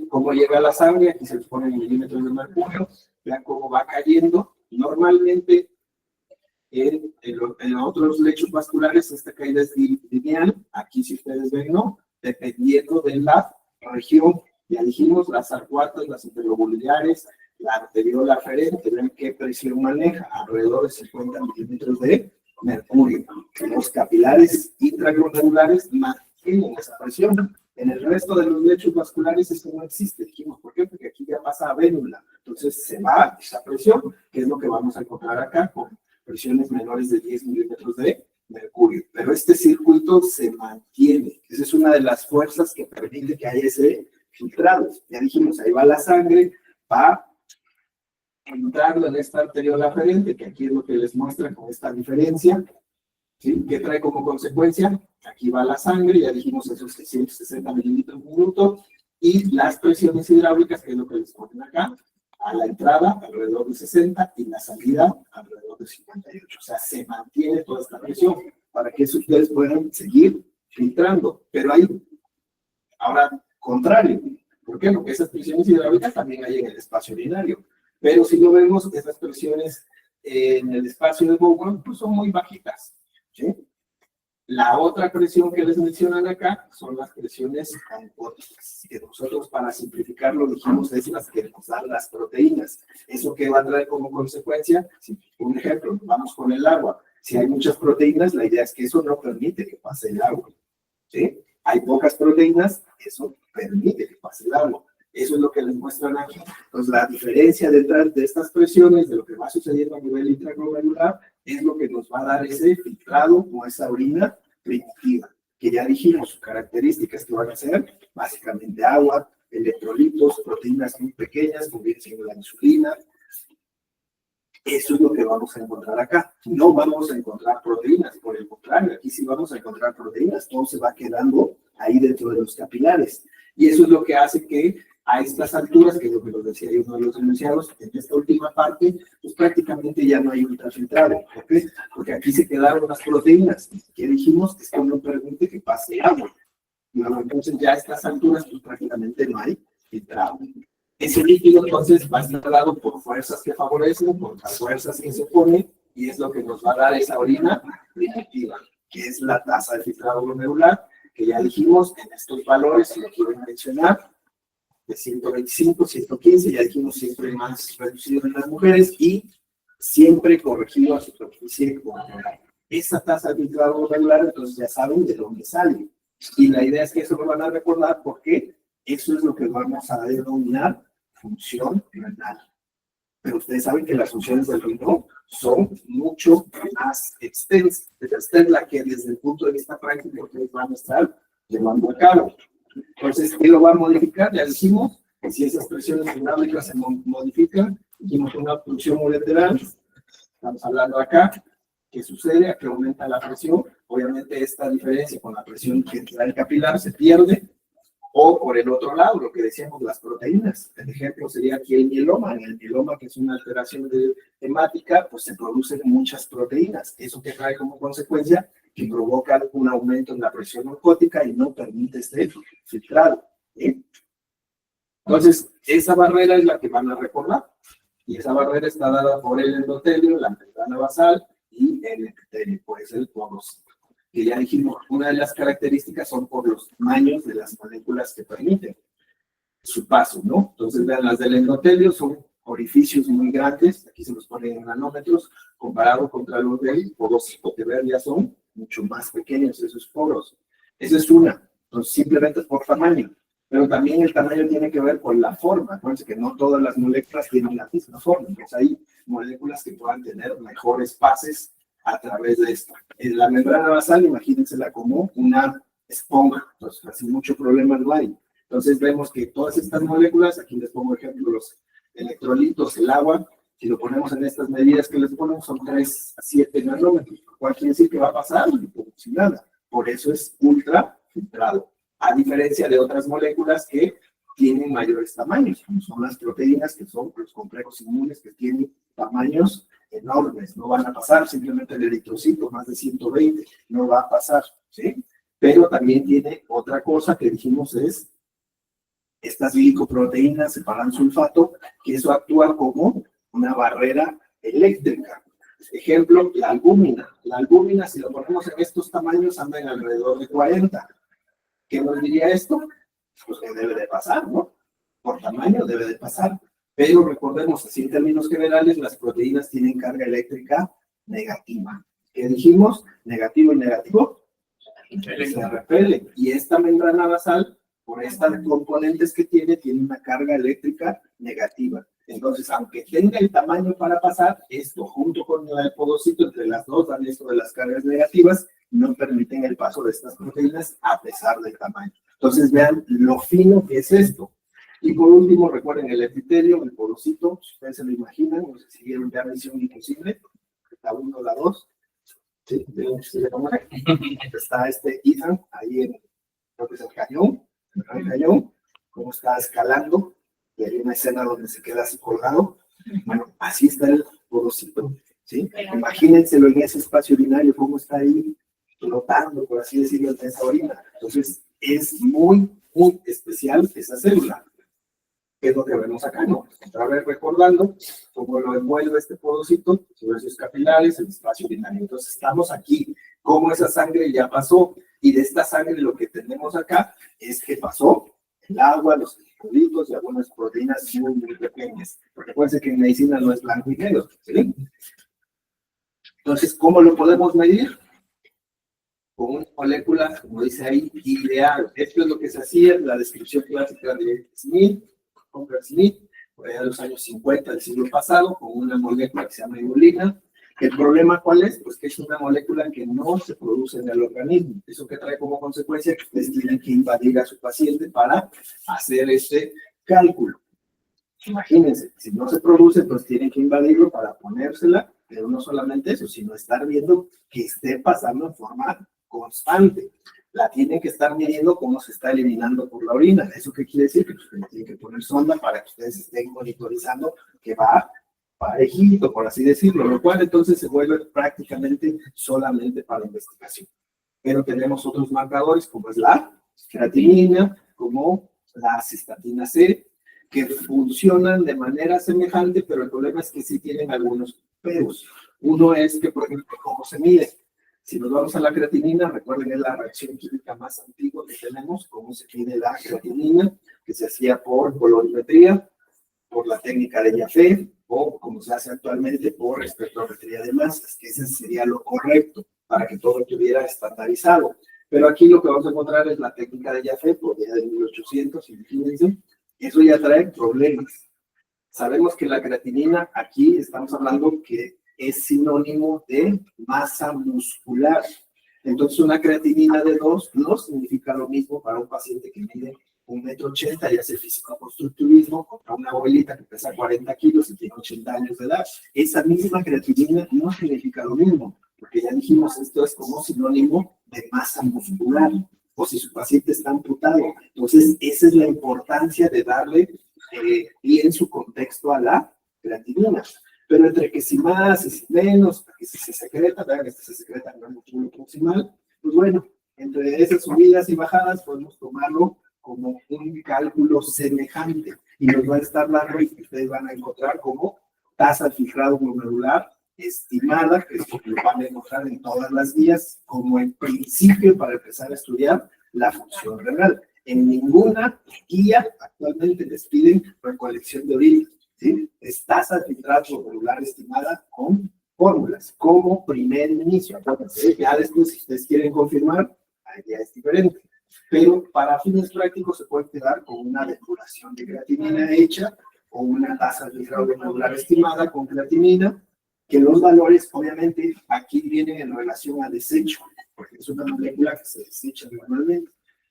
Cómo llega la sangre, aquí se les pone en milímetros de mercurio, vean cómo va cayendo. Normalmente, en otros lechos vasculares, esta caída es lineal, aquí si ustedes ven, no, dependiendo de la región, ya dijimos, las arcuatas, las interlobulares, la arteriola aferente, ven qué presión maneja, alrededor de 50 milímetros de mercurio. Los capilares intraglomerulares mantienen esa presión. En el resto de los lechos vasculares eso no existe. Dijimos, ¿por qué? Porque aquí ya pasa a vénula. Entonces se va esa presión, que es lo que vamos a encontrar acá, con presiones menores de 10 milímetros de mercurio. Pero este circuito se mantiene. Esa es una de las fuerzas que permite que haya ese filtrado. Ya dijimos, ahí va la sangre, va entrando en esta arteriola aferente, que aquí es lo que les muestra con esta diferencia, ¿sí? ¿Qué trae como consecuencia? Aquí va la sangre, ya dijimos esos 160 mililitros por minuto, y las presiones hidráulicas, que es lo que les ponen acá, a la entrada alrededor de 60 y la salida alrededor de 58. O sea, se mantiene toda esta presión para que eso ustedes puedan seguir filtrando. Pero hay, ahora, contrario. ¿Por qué? Porque esas presiones hidráulicas también hay en el espacio urinario. Pero si lo vemos, esas presiones en el espacio de Bowman pues son muy bajitas, ¿sí? La otra presión que les mencionan acá son las presiones oncóticas, que nosotros para simplificarlo dijimos es las que nos dan las proteínas. ¿Eso qué va a traer como consecuencia? Si, un ejemplo, vamos con el agua. Si hay muchas proteínas, la idea es que eso no permite que pase el agua, ¿sí? Hay pocas proteínas, eso permite que pase el agua. Eso es lo que les muestran aquí. Entonces, la diferencia detrás de estas presiones, de lo que va sucediendo a nivel intraglomerular, es lo que nos va a dar ese filtrado o esa orina primitiva, que ya dijimos, sus características que van a ser básicamente agua, electrolitos, proteínas muy pequeñas, como viene siendo la insulina. Eso es lo que vamos a encontrar acá. No vamos a encontrar proteínas, por el contrario, aquí sí vamos a encontrar proteínas, todo se va quedando ahí dentro de los capilares. Y eso es lo que hace que a estas alturas, que es lo que nos decía uno de los enunciados, en esta última parte, pues prácticamente ya no hay ultrafiltrado. ¿Por qué? Porque aquí se quedaron las proteínas. ¿Qué dijimos? Esto no permite que pase agua. Bueno, entonces ya a estas alturas, pues prácticamente no hay filtrado. Ese líquido, entonces, va a estar dado por fuerzas que favorecen, por las fuerzas que se oponen, y es lo que nos va a dar esa orina primitiva, que es la tasa de filtrado glomerular, que ya dijimos en estos valores, si lo quieren mencionar, de 125, 115, ya dijimos siempre más reducido en las mujeres y siempre corregido a superficie corporal. Esa tasa de filtrado glomerular, entonces ya saben de dónde sale. Y la idea es que eso lo van a recordar porque eso es lo que vamos a denominar función renal. Pero ustedes saben que las funciones del riñón son mucho más extensas. Esta es la que desde el punto de vista práctico ustedes van a estar llevando a cabo. Entonces, ¿qué lo va a modificar? Ya dijimos, si esas presiones hidráulicas se modifican, dijimos una obstrucción ureteral, estamos hablando acá, ¿qué sucede? Que aumenta la presión, obviamente esta diferencia con la presión que entra el capilar se pierde, O por el otro lado, lo que decíamos, las proteínas. El ejemplo sería aquí el mieloma. En el mieloma, que es una alteración hemática, pues se producen muchas proteínas. Eso que trae como consecuencia que provoca un aumento en la presión oncótica y no permite este filtrado. ¿Sí? Entonces, esa barrera es la que van a recordar. Y esa barrera está dada por el endotelio, la membrana basal y el epitelio, pues el porosito. Que ya dijimos, una de las características son por los tamaños de las moléculas que permiten su paso, ¿no? Entonces, vean, las del endotelio son orificios muy grandes, aquí se los ponen en nanómetros, comparado contra los del porosito, que vean, ya son mucho más pequeños esos poros. Esa es una, entonces simplemente por tamaño. Pero también el tamaño tiene que ver con la forma. Acuérdense que no todas las moléculas tienen la misma forma. Entonces hay moléculas que puedan tener mejores pases a través de esta. En la membrana basal, imagínensela como una esponja. Entonces, casi mucho problema no hay. Entonces vemos que todas estas moléculas, aquí les pongo ejemplo los electrolitos, el agua, si lo ponemos en estas medidas que les ponemos, son 3 a 7 nanómetros. ¿Cuál quiere decir que va a pasar? Sin nada. Por eso es ultra filtrado. A diferencia de otras moléculas que tienen mayores tamaños, como son las proteínas, que son los complejos inmunes que tienen tamaños enormes, no van a pasar, simplemente el eritrocito, más de 120, no va a pasar, ¿sí? Pero también tiene otra cosa que dijimos es, estas glicoproteínas separan sulfato, que eso actúa como una barrera eléctrica. Ejemplo, la albúmina. La albúmina, si lo ponemos en estos tamaños, anda en alrededor de 40. ¿Qué nos diría esto? Pues que debe de pasar, ¿no? Por tamaño debe de pasar. Pero recordemos, así en términos generales, las proteínas tienen carga eléctrica negativa. ¿Qué dijimos? Negativo y negativo se repelen. Y esta membrana basal, por estas componentes que tiene una carga eléctrica negativa. Entonces, aunque tenga el tamaño para pasar, esto junto con el podocito, entre las dos dan esto de las cargas negativas, no permiten el paso de estas proteínas a pesar del tamaño. Entonces, vean lo fino que es esto. Y por último, recuerden el epitelio, el porosito, ustedes se lo imaginan, no sé si vieron ya Misión Imposible, la 1, la 2. Sí, está Ethan ahí en lo que es el cañón, cómo está escalando, y hay una escena donde se queda así colgado. Bueno, así está el porosito, ¿sí? Imagínenselo en ese espacio urinario, cómo está ahí flotando, por así decirlo, en esa orina. Entonces, es muy, muy especial esa célula. ¿Qué es lo que vemos acá? ¿No? Otra vez recordando cómo lo envuelve este porosito sobre sus capilares, el espacio urinario. Entonces, estamos aquí, cómo esa sangre ya pasó, y de esta sangre lo que tenemos acá es que pasó el agua, los electrolitos y algunas proteínas muy, muy pequeñas. Porque puede ser que en medicina no es blanco y negro, ¿sí? Entonces, ¿cómo lo podemos medir? Con una molécula, como dice ahí, ideal. Esto es lo que se hacía en la descripción clásica de Smith, por allá de los años 50 del siglo pasado, con una molécula que se llama inulina. ¿El problema cuál es? Pues que es una molécula que no se produce en el organismo. Eso que trae como consecuencia que ustedes tienen que invadir a su paciente para hacer este cálculo. Imagínense, si no se produce, pues tienen que invadirlo para ponérsela, pero no solamente eso, sino estar viendo que esté pasando en forma constante. La tienen que estar midiendo cómo se está eliminando por la orina. ¿Eso qué quiere decir? Que ustedes tienen que poner sonda para que ustedes estén monitorizando que va parejito, por así decirlo, lo cual entonces se vuelve prácticamente solamente para investigación. Pero tenemos otros marcadores como es la creatinina, como la cistatina C, que funcionan de manera semejante, pero el problema es que sí tienen algunos peros. Uno es que, por ejemplo, ¿cómo se mide? Si nos vamos a la creatinina, recuerden, es la reacción química más antigua que tenemos, cómo se mide la creatinina, que se hacía por colorimetría, por la técnica de Jaffe, o como se hace actualmente por espectrometría de masas, que ese sería lo correcto para que todo estuviera estandarizado. Pero aquí lo que vamos a encontrar es la técnica de Jaffe, por día de 1800, imagínense, eso ya trae problemas. Sabemos que la creatinina, aquí estamos hablando que es sinónimo de masa muscular. Entonces, una creatinina de 2 no significa lo mismo para un paciente que mide 1,80 m y hace físico-constructivismo contra una abuelita que pesa 40 kilos y tiene 80 años de edad. Esa misma creatinina no significa lo mismo, porque ya dijimos, esto es como sinónimo de masa muscular. o si su paciente está amputado. Entonces, esa es la importancia de darle bien su contexto a la creatinina. Pero entre que si más y si menos, que si se secreta, vean que se secreta no es mucho proximal, pues bueno, entre esas subidas y bajadas podemos tomarlo como un cálculo semejante y nos va a estar dando y ustedes van a encontrar como tasa de filtrado glomerular estimada, que es lo que van a encontrar en todas las guías, como en principio para empezar a estudiar la función renal. En ninguna guía actualmente les piden recolección de orina, ¿sí? Es tasa de filtrado glomerular estimada con fórmulas, como primer inicio. Acuérdense, ya después, si ustedes quieren confirmar, ahí ya es diferente. Pero para fines prácticos se puede quedar con una depuración de creatinina hecha o una tasa de filtrado glomerular estimada con creatinina, que los valores, obviamente, aquí vienen en relación a desecho, porque es una molécula que se desecha normalmente,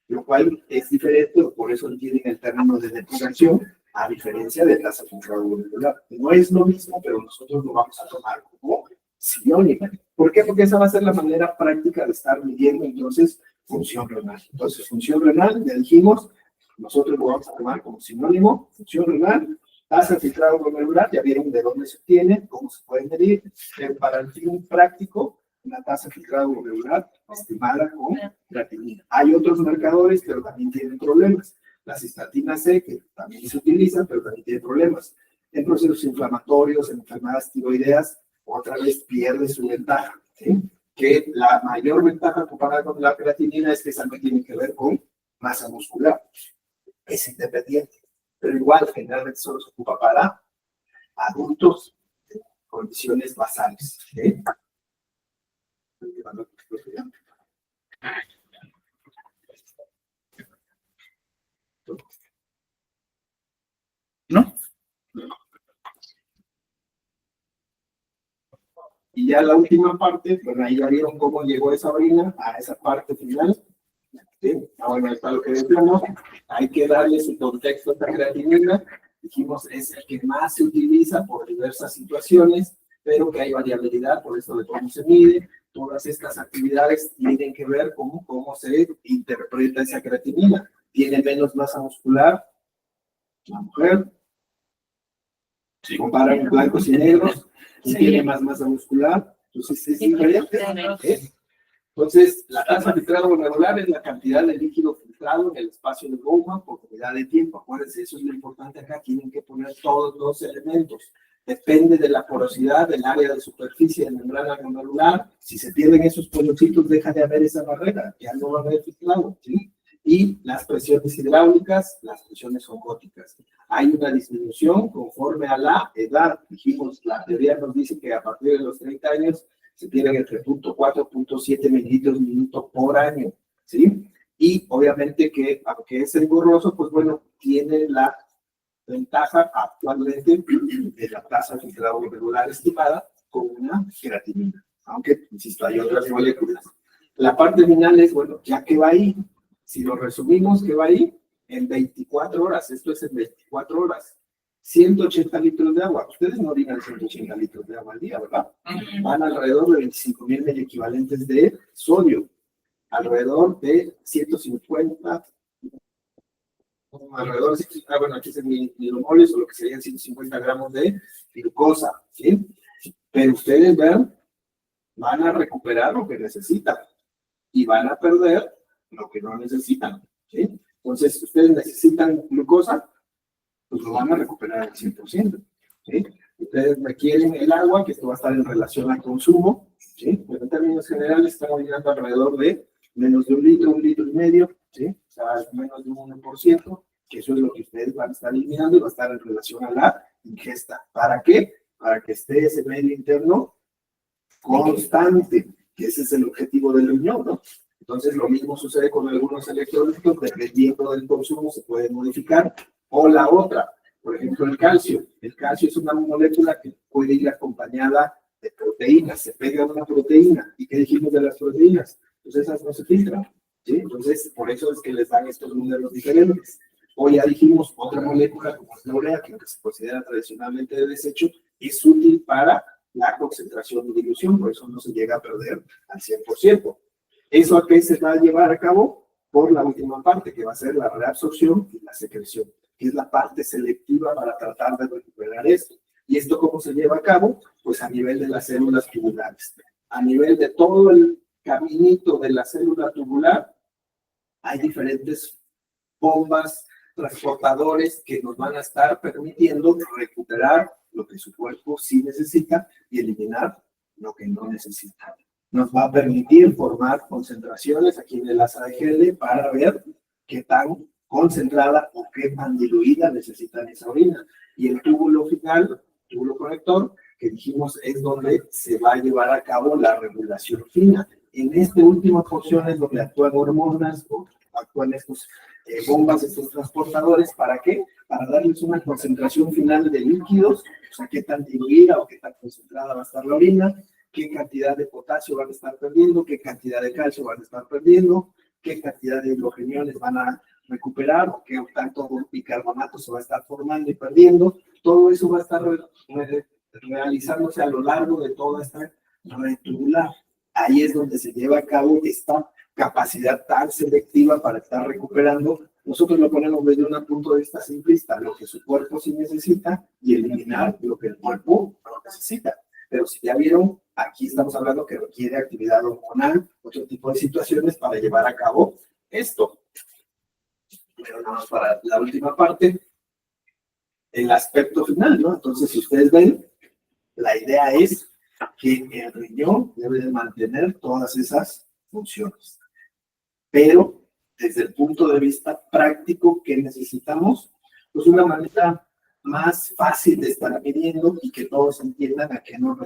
lo cual es diferente, por eso tienen el término de depuración, a diferencia de tasa de filtrado glomerular. No es lo mismo, pero nosotros lo vamos a tomar como sinónimo. ¿Por qué? Porque esa va a ser la manera práctica de estar midiendo, entonces, función renal. Entonces, función renal, ya dijimos, nosotros lo vamos a tomar como sinónimo, función renal, tasa de filtrado glomerular, ya vieron de dónde se obtiene, cómo se puede medir, pero para el fin práctico, una tasa de filtrado glomerular estimada con creatinina. Hay otros marcadores, pero también tienen problemas. La cistatina C, que también se utiliza, pero también tiene problemas. En procesos inflamatorios, en enfermedades tiroideas, otra vez pierde su ventaja, ¿sí? Que la mayor ventaja comparada con la creatinina es que esa no tiene que ver con masa muscular. Es independiente. Pero igual, generalmente solo se ocupa para adultos en condiciones basales. ¿Sí? ¿No? Y ya la última parte, bueno, ahí ya vieron cómo llegó esa orina a esa parte final. ¿Sí? Bueno, está lo que decíamos. Hay que darle su contexto a esta creatinina. Dijimos, es el que más se utiliza por diversas situaciones, pero que hay variabilidad, por eso de cómo se mide. Todas estas actividades tienen que ver con cómo se interpreta esa creatinina. Tiene menos masa muscular la mujer. Si comparan blancos y negros, tiene más masa muscular, entonces es diferente. Entonces, la tasa de filtrado glomerular es la cantidad de líquido filtrado en el espacio de Bowman por unidad de tiempo. Acuérdense, eso es lo importante acá, tienen que poner todos los elementos. Depende de la porosidad del área de superficie de membrana glomerular. Si se pierden esos polvocitos, deja de haber esa barrera, ya no va a haber filtrado, ¿sí? Y las presiones hidráulicas, las presiones osmóticas. Hay una disminución conforme a la edad. Dijimos, la teoría nos dice que a partir de los 30 años se tienen entre 0.4 y 0.7 mililitros minuto por año, ¿sí? Y obviamente que, aunque es engorroso, pues bueno, tiene la ventaja actualmente de la tasa de filtrado glomerular estimada con una creatinina. Aunque, insisto, hay otras moléculas. La parte final es, bueno, ya que va ahí, si lo resumimos, que va ahí en 24 horas, esto es en 24 horas, 180 litros de agua. Ustedes no orinan 180 litros de agua al día, ¿verdad? Van alrededor de 25,000 equivalentes de sodio, alrededor de 150, alrededor de, bueno, aquí es el milimoles, o lo que serían 150 gramos de glucosa, ¿sí? Pero ustedes vean, van a recuperar lo que necesitan y van a perder lo que no necesitan, ¿sí? Entonces, si ustedes necesitan glucosa, pues lo van a recuperar al 100%, ¿sí? Ustedes requieren el agua, que esto va a estar en relación al consumo, ¿sí? Pero en términos generales estamos mirando alrededor de menos de 1 litro y medio, ¿sí? O sea, menos de un 1%, que eso es lo que ustedes van a estar eliminando y va a estar en relación a la ingesta. ¿Para qué? Para que esté ese medio interno constante, que ese es el objetivo del riñón, ¿no? Entonces, lo mismo sucede con algunos electrolitos, dependiendo del consumo se puede modificar. O la otra, por ejemplo, el calcio. El calcio es una molécula que puede ir acompañada de proteínas. Se pega una proteína. ¿Y qué dijimos de las proteínas? Pues esas no se filtran, ¿sí? Entonces, por eso es que les dan estos números diferentes. O ya dijimos, otra molécula como es la urea, que aunque se considera tradicionalmente de desecho, es útil para la concentración de dilución, por eso no se llega a perder al 100%. ¿Eso a qué se va a llevar a cabo? por la última parte, que va a ser la reabsorción y la secreción, que es la parte selectiva para tratar de recuperar esto. ¿Y esto cómo se lleva a cabo? Pues a nivel de las células tubulares. A nivel de todo el caminito de la célula tubular, hay diferentes bombas, transportadores que nos van a estar permitiendo recuperar lo que su cuerpo sí necesita y eliminar lo que no necesita. Nos va a permitir formar concentraciones aquí en el asa de Helle para ver qué tan concentrada o qué tan diluida necesitan esa orina. Y el túbulo final, túbulo conector, que dijimos es donde se va a llevar a cabo la regulación fina. En esta última porción es donde actúan hormonas, o actúan estos bombas, estos transportadores. ¿Para qué? Para darles una concentración final de líquidos, o sea, qué tan diluida o qué tan concentrada va a estar la orina, qué cantidad de potasio van a estar perdiendo, qué cantidad de calcio van a estar perdiendo, qué cantidad de hidrogeniones van a recuperar, o qué tanto bicarbonato se va a estar formando y perdiendo. Todo eso va a estar realizándose a lo largo de toda esta red tubular. Ahí es donde se lleva a cabo esta capacidad tan selectiva para estar recuperando. Nosotros lo ponemos desde un punto de vista simplista, lo que su cuerpo sí necesita y eliminar lo que el cuerpo no necesita. Pero si ya vieron, aquí estamos hablando que requiere actividad hormonal, otro tipo de situaciones para llevar a cabo esto. Pero nada más para la última parte, el aspecto final, ¿no? Entonces, si ustedes ven, la idea es que el riñón debe de mantener todas esas funciones. Pero, desde el punto de vista práctico, ¿qué necesitamos? Pues una manera más fácil de estar midiendo y que todos entiendan a qué nos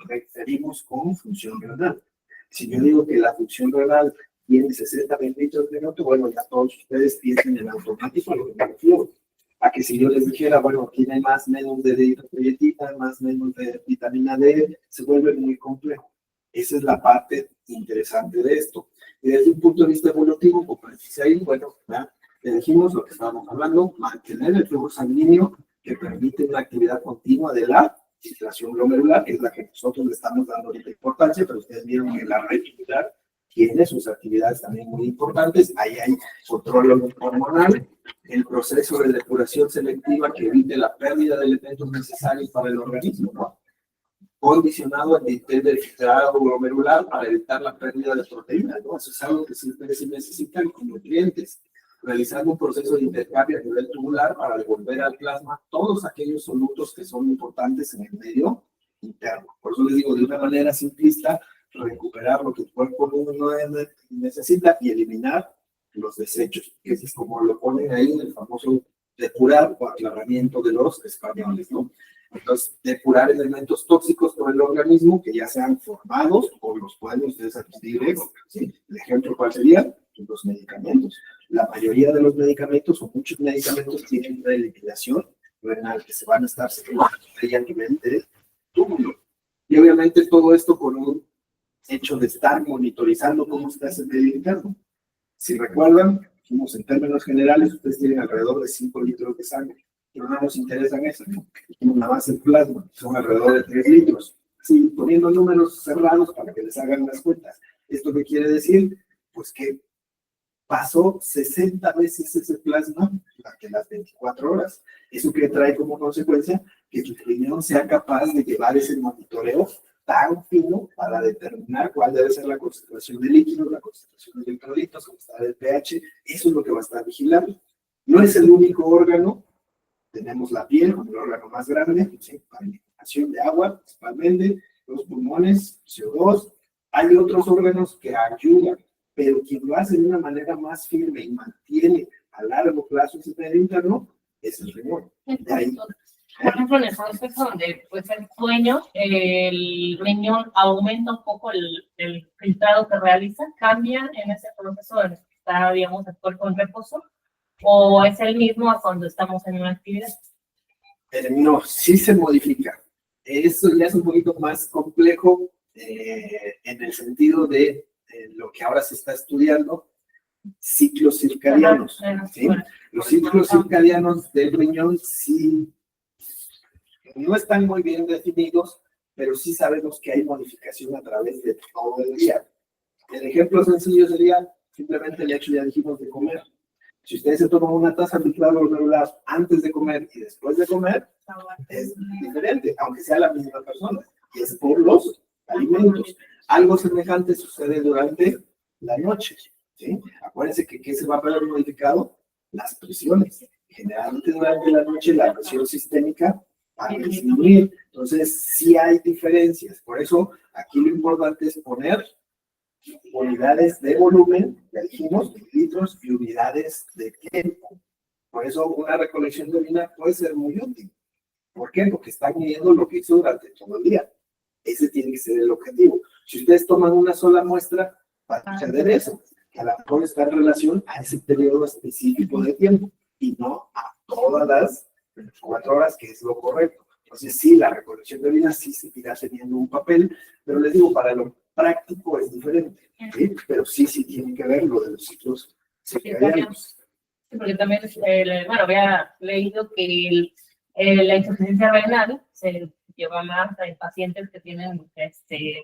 referimos con función renal. Si yo digo que la función renal tiene 60 mililitros de minuto, bueno, ya todos ustedes piensan en automático a lo que me refiero. A que si yo les dijera, bueno, tiene más menos de eritropoyetina, más menos de vitamina D, se vuelve muy complejo. Esa es la parte interesante de esto. Y desde un punto de vista evolutivo, como decía ahí, bueno, ya elegimos lo que estábamos hablando, mantener el flujo sanguíneo que permite una actividad continua de la filtración glomerular, que es la que nosotros le estamos dando ahorita importancia, pero ustedes vieron que la red tubular tiene sus actividades también muy importantes. Ahí hay control hormonal, el proceso de depuración selectiva que evite la pérdida de elementos necesarios para el organismo, ¿no? Condicionado al nivel del filtrado glomerular para evitar la pérdida de proteínas, ¿no? Eso es algo que siempre se necesitan con nutrientes. Realizando un proceso de intercambio a nivel tubular para devolver al plasma todos aquellos solutos que son importantes en el medio interno. Por eso les digo, de una manera simplista, recuperar lo que el cuerpo no necesita y eliminar los desechos, que es como lo ponen ahí en el famoso depurar o aclaramiento de los españoles, ¿no? Entonces, depurar elementos tóxicos por el organismo que ya sean formados o los pueden ustedes adquirir. ¿Sí? El ejemplo, ¿cuál sería? Los medicamentos. La mayoría de los medicamentos o muchos medicamentos tienen una eliminación renal que se van a estar secretando a nivel de túbulo. Y obviamente todo esto con un hecho de estar monitorizando cómo está ese medio interno. Si recuerdan, dijimos en términos generales, ustedes tienen alrededor de 5 litros de sangre, pero no nos interesan eso, ¿no? Dijimos nada más el plasma, son alrededor de 3 litros. Sí, poniendo números cerrados para que les hagan las cuentas. ¿Esto qué quiere decir? Pues que pasó 60 veces ese plasma durante las 24 horas. Eso que trae como consecuencia que tu riñón sea capaz de llevar ese monitoreo tan fino para determinar cuál debe ser la concentración de líquidos, la concentración de electrolitos, cómo está el pH. Eso es lo que va a estar vigilando. No es el único órgano. Tenemos la piel como el órgano más grande, ¿sí? Para eliminación de agua, principalmente, los pulmones, CO2. Hay otros órganos que ayudan, pero quien lo hace de una manera más firme y mantiene a largo plazo ese medio interno es el riñón. Por ejemplo, en el proceso donde pues el sueño, el riñón aumenta un poco el filtrado que realiza, cambia en ese proceso en el que está, digamos, el cuerpo en reposo, o es el mismo a cuando estamos en una actividad. No, sí se modifica. Eso ya es un poquito más complejo en el sentido de lo que ahora se está estudiando, ciclos circadianos. ¿Sí? Los ciclos circadianos del riñón sí no están muy bien definidos, pero sí sabemos que hay modificación a través de todo el día. El ejemplo sencillo sería, simplemente el hecho, ya dijimos, de comer. Si ustedes se toman una taza de claro regular antes de comer y después de comer, es diferente, aunque sea la misma persona. Y es por los alimentos. Algo semejante sucede durante la noche. ¿Sí? Acuérdense que ¿qué se va a ver modificado? Las presiones. Generalmente durante la noche la presión sistémica va a disminuir. Entonces, sí hay diferencias. Por eso, aquí lo importante es poner unidades de volumen, ya dijimos, mililitros, y unidades de tiempo. Por eso, una recolección de orina puede ser muy útil. ¿Por qué? Porque están midiendo lo que hizo durante todo el día. Ese tiene que ser el objetivo. Si ustedes toman una sola muestra, van a suceder eso, que a lo mejor está en relación a ese periodo específico de tiempo y no a todas las 24 horas, que es lo correcto. Entonces, sí, la recolección de orina sí seguirá teniendo un papel, pero les digo, para lo práctico es diferente, ¿sí? Pero sí tiene que ver lo de los ciclos circadianos. Sí, porque también, bueno, había leído que la insuficiencia renal se lleva más en pacientes que tienen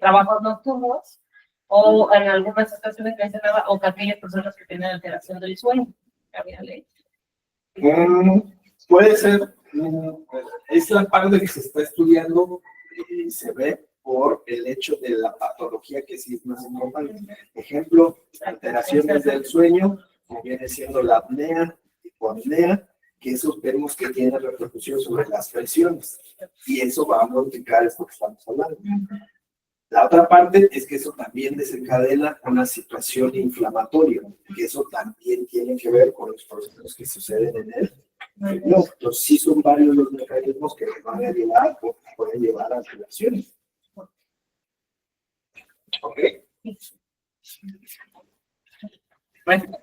trabajos nocturnos o en algunas ocasiones mencionaba o que aquellas personas que tienen alteración del sueño. Había leído. Puede ser, es la parte que se está estudiando y se ve por el hecho de la patología que sí es más importante. Ejemplo, alteraciones del sueño, como viene siendo la apnea, hipoapnea, que eso vemos que tiene repercusión sobre las presiones y eso va a modificar esto que estamos hablando. La otra parte es que eso también desencadena una situación inflamatoria, que eso también tiene que ver con los procesos que suceden en él. No, entonces sí son varios los mecanismos que van a llevar o pueden llevar a alteraciones. ¿Ok? Bueno,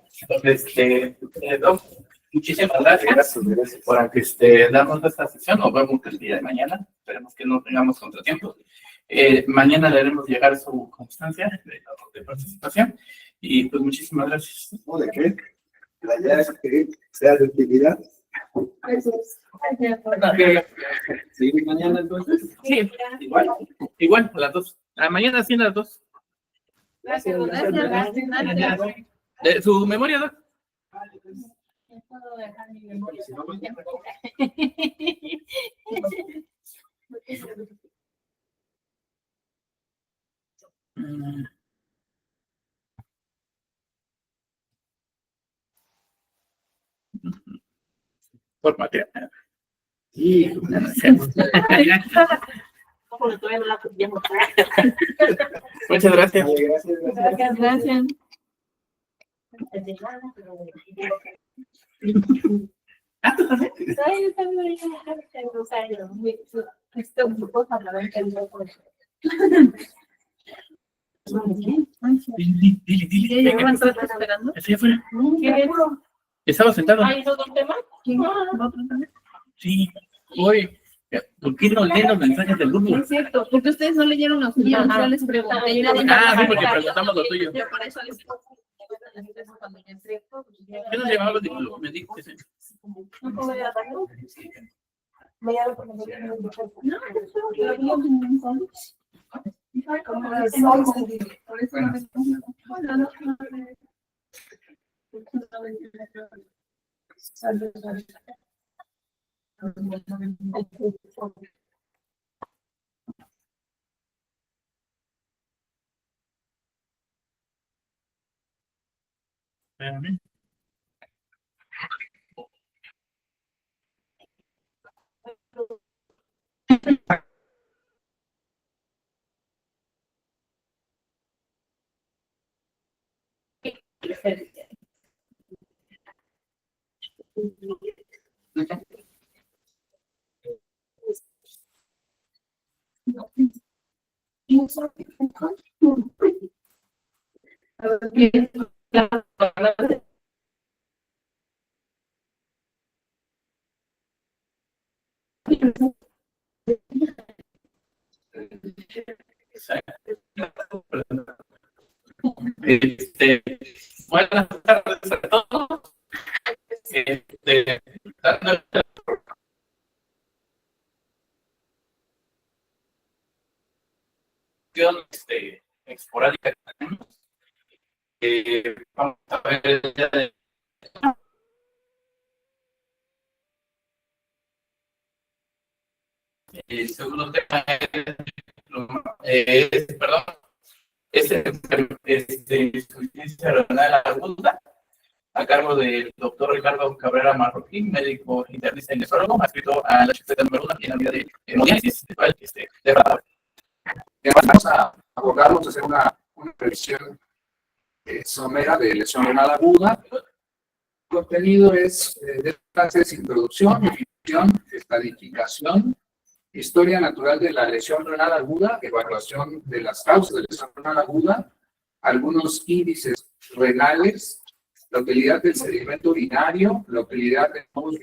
Doc, muchísimas gracias por darnos esta sesión. Nos vemos el día de mañana. Esperemos que no tengamos contratiempos. Mañana le haremos llegar su constancia de participación. Y pues muchísimas gracias. ¿No? ¿De qué? La idea es que sea de utilidad. ¿Sí? Mañana entonces. Sí, igual, a las 2. Mañana sí a las 2. Gracias. ¿Su memoria, Doc? ¿Puedo dejar mi memoria? Por materia. Sí. Muchas gracias. Gracias. Dile. Esperando? Estoy afuera. ¿Qué es? Estaba sentado. ¿Hay otro tema? Sí. Hoy. ¿Por qué no leen los mensajes del grupo? Es cierto, porque ustedes no leyeron los míos, yo les pregunté. Sí, porque preguntamos lo tuyo. Yo por eso les cuando yo entré, ¿Qué nos llamaba? Me dijo que sí. no puedo ir a darlo. Me llamo porque no tiene un como las 11, por eso no Espérame. Buenas tardes a todos. Dando esporádica que tenemos, vamos ver, el segundo tema perdón, insuficiencia renal aguda, a cargo del doctor Ricardo Cabrera Marroquín, médico internista y nefrólogo, adscrito a la HCT número 1 y en la unidad de hemodiálisis, de Bravo. Vamos a abordarnos, hacer una revisión somera de lesión renal aguda. El contenido es de clases: introducción, definición, estadificación, historia natural de la lesión renal aguda, evaluación de las causas de lesión renal aguda, algunos índices renales, la utilidad del sedimento urinario, la utilidad de nuevos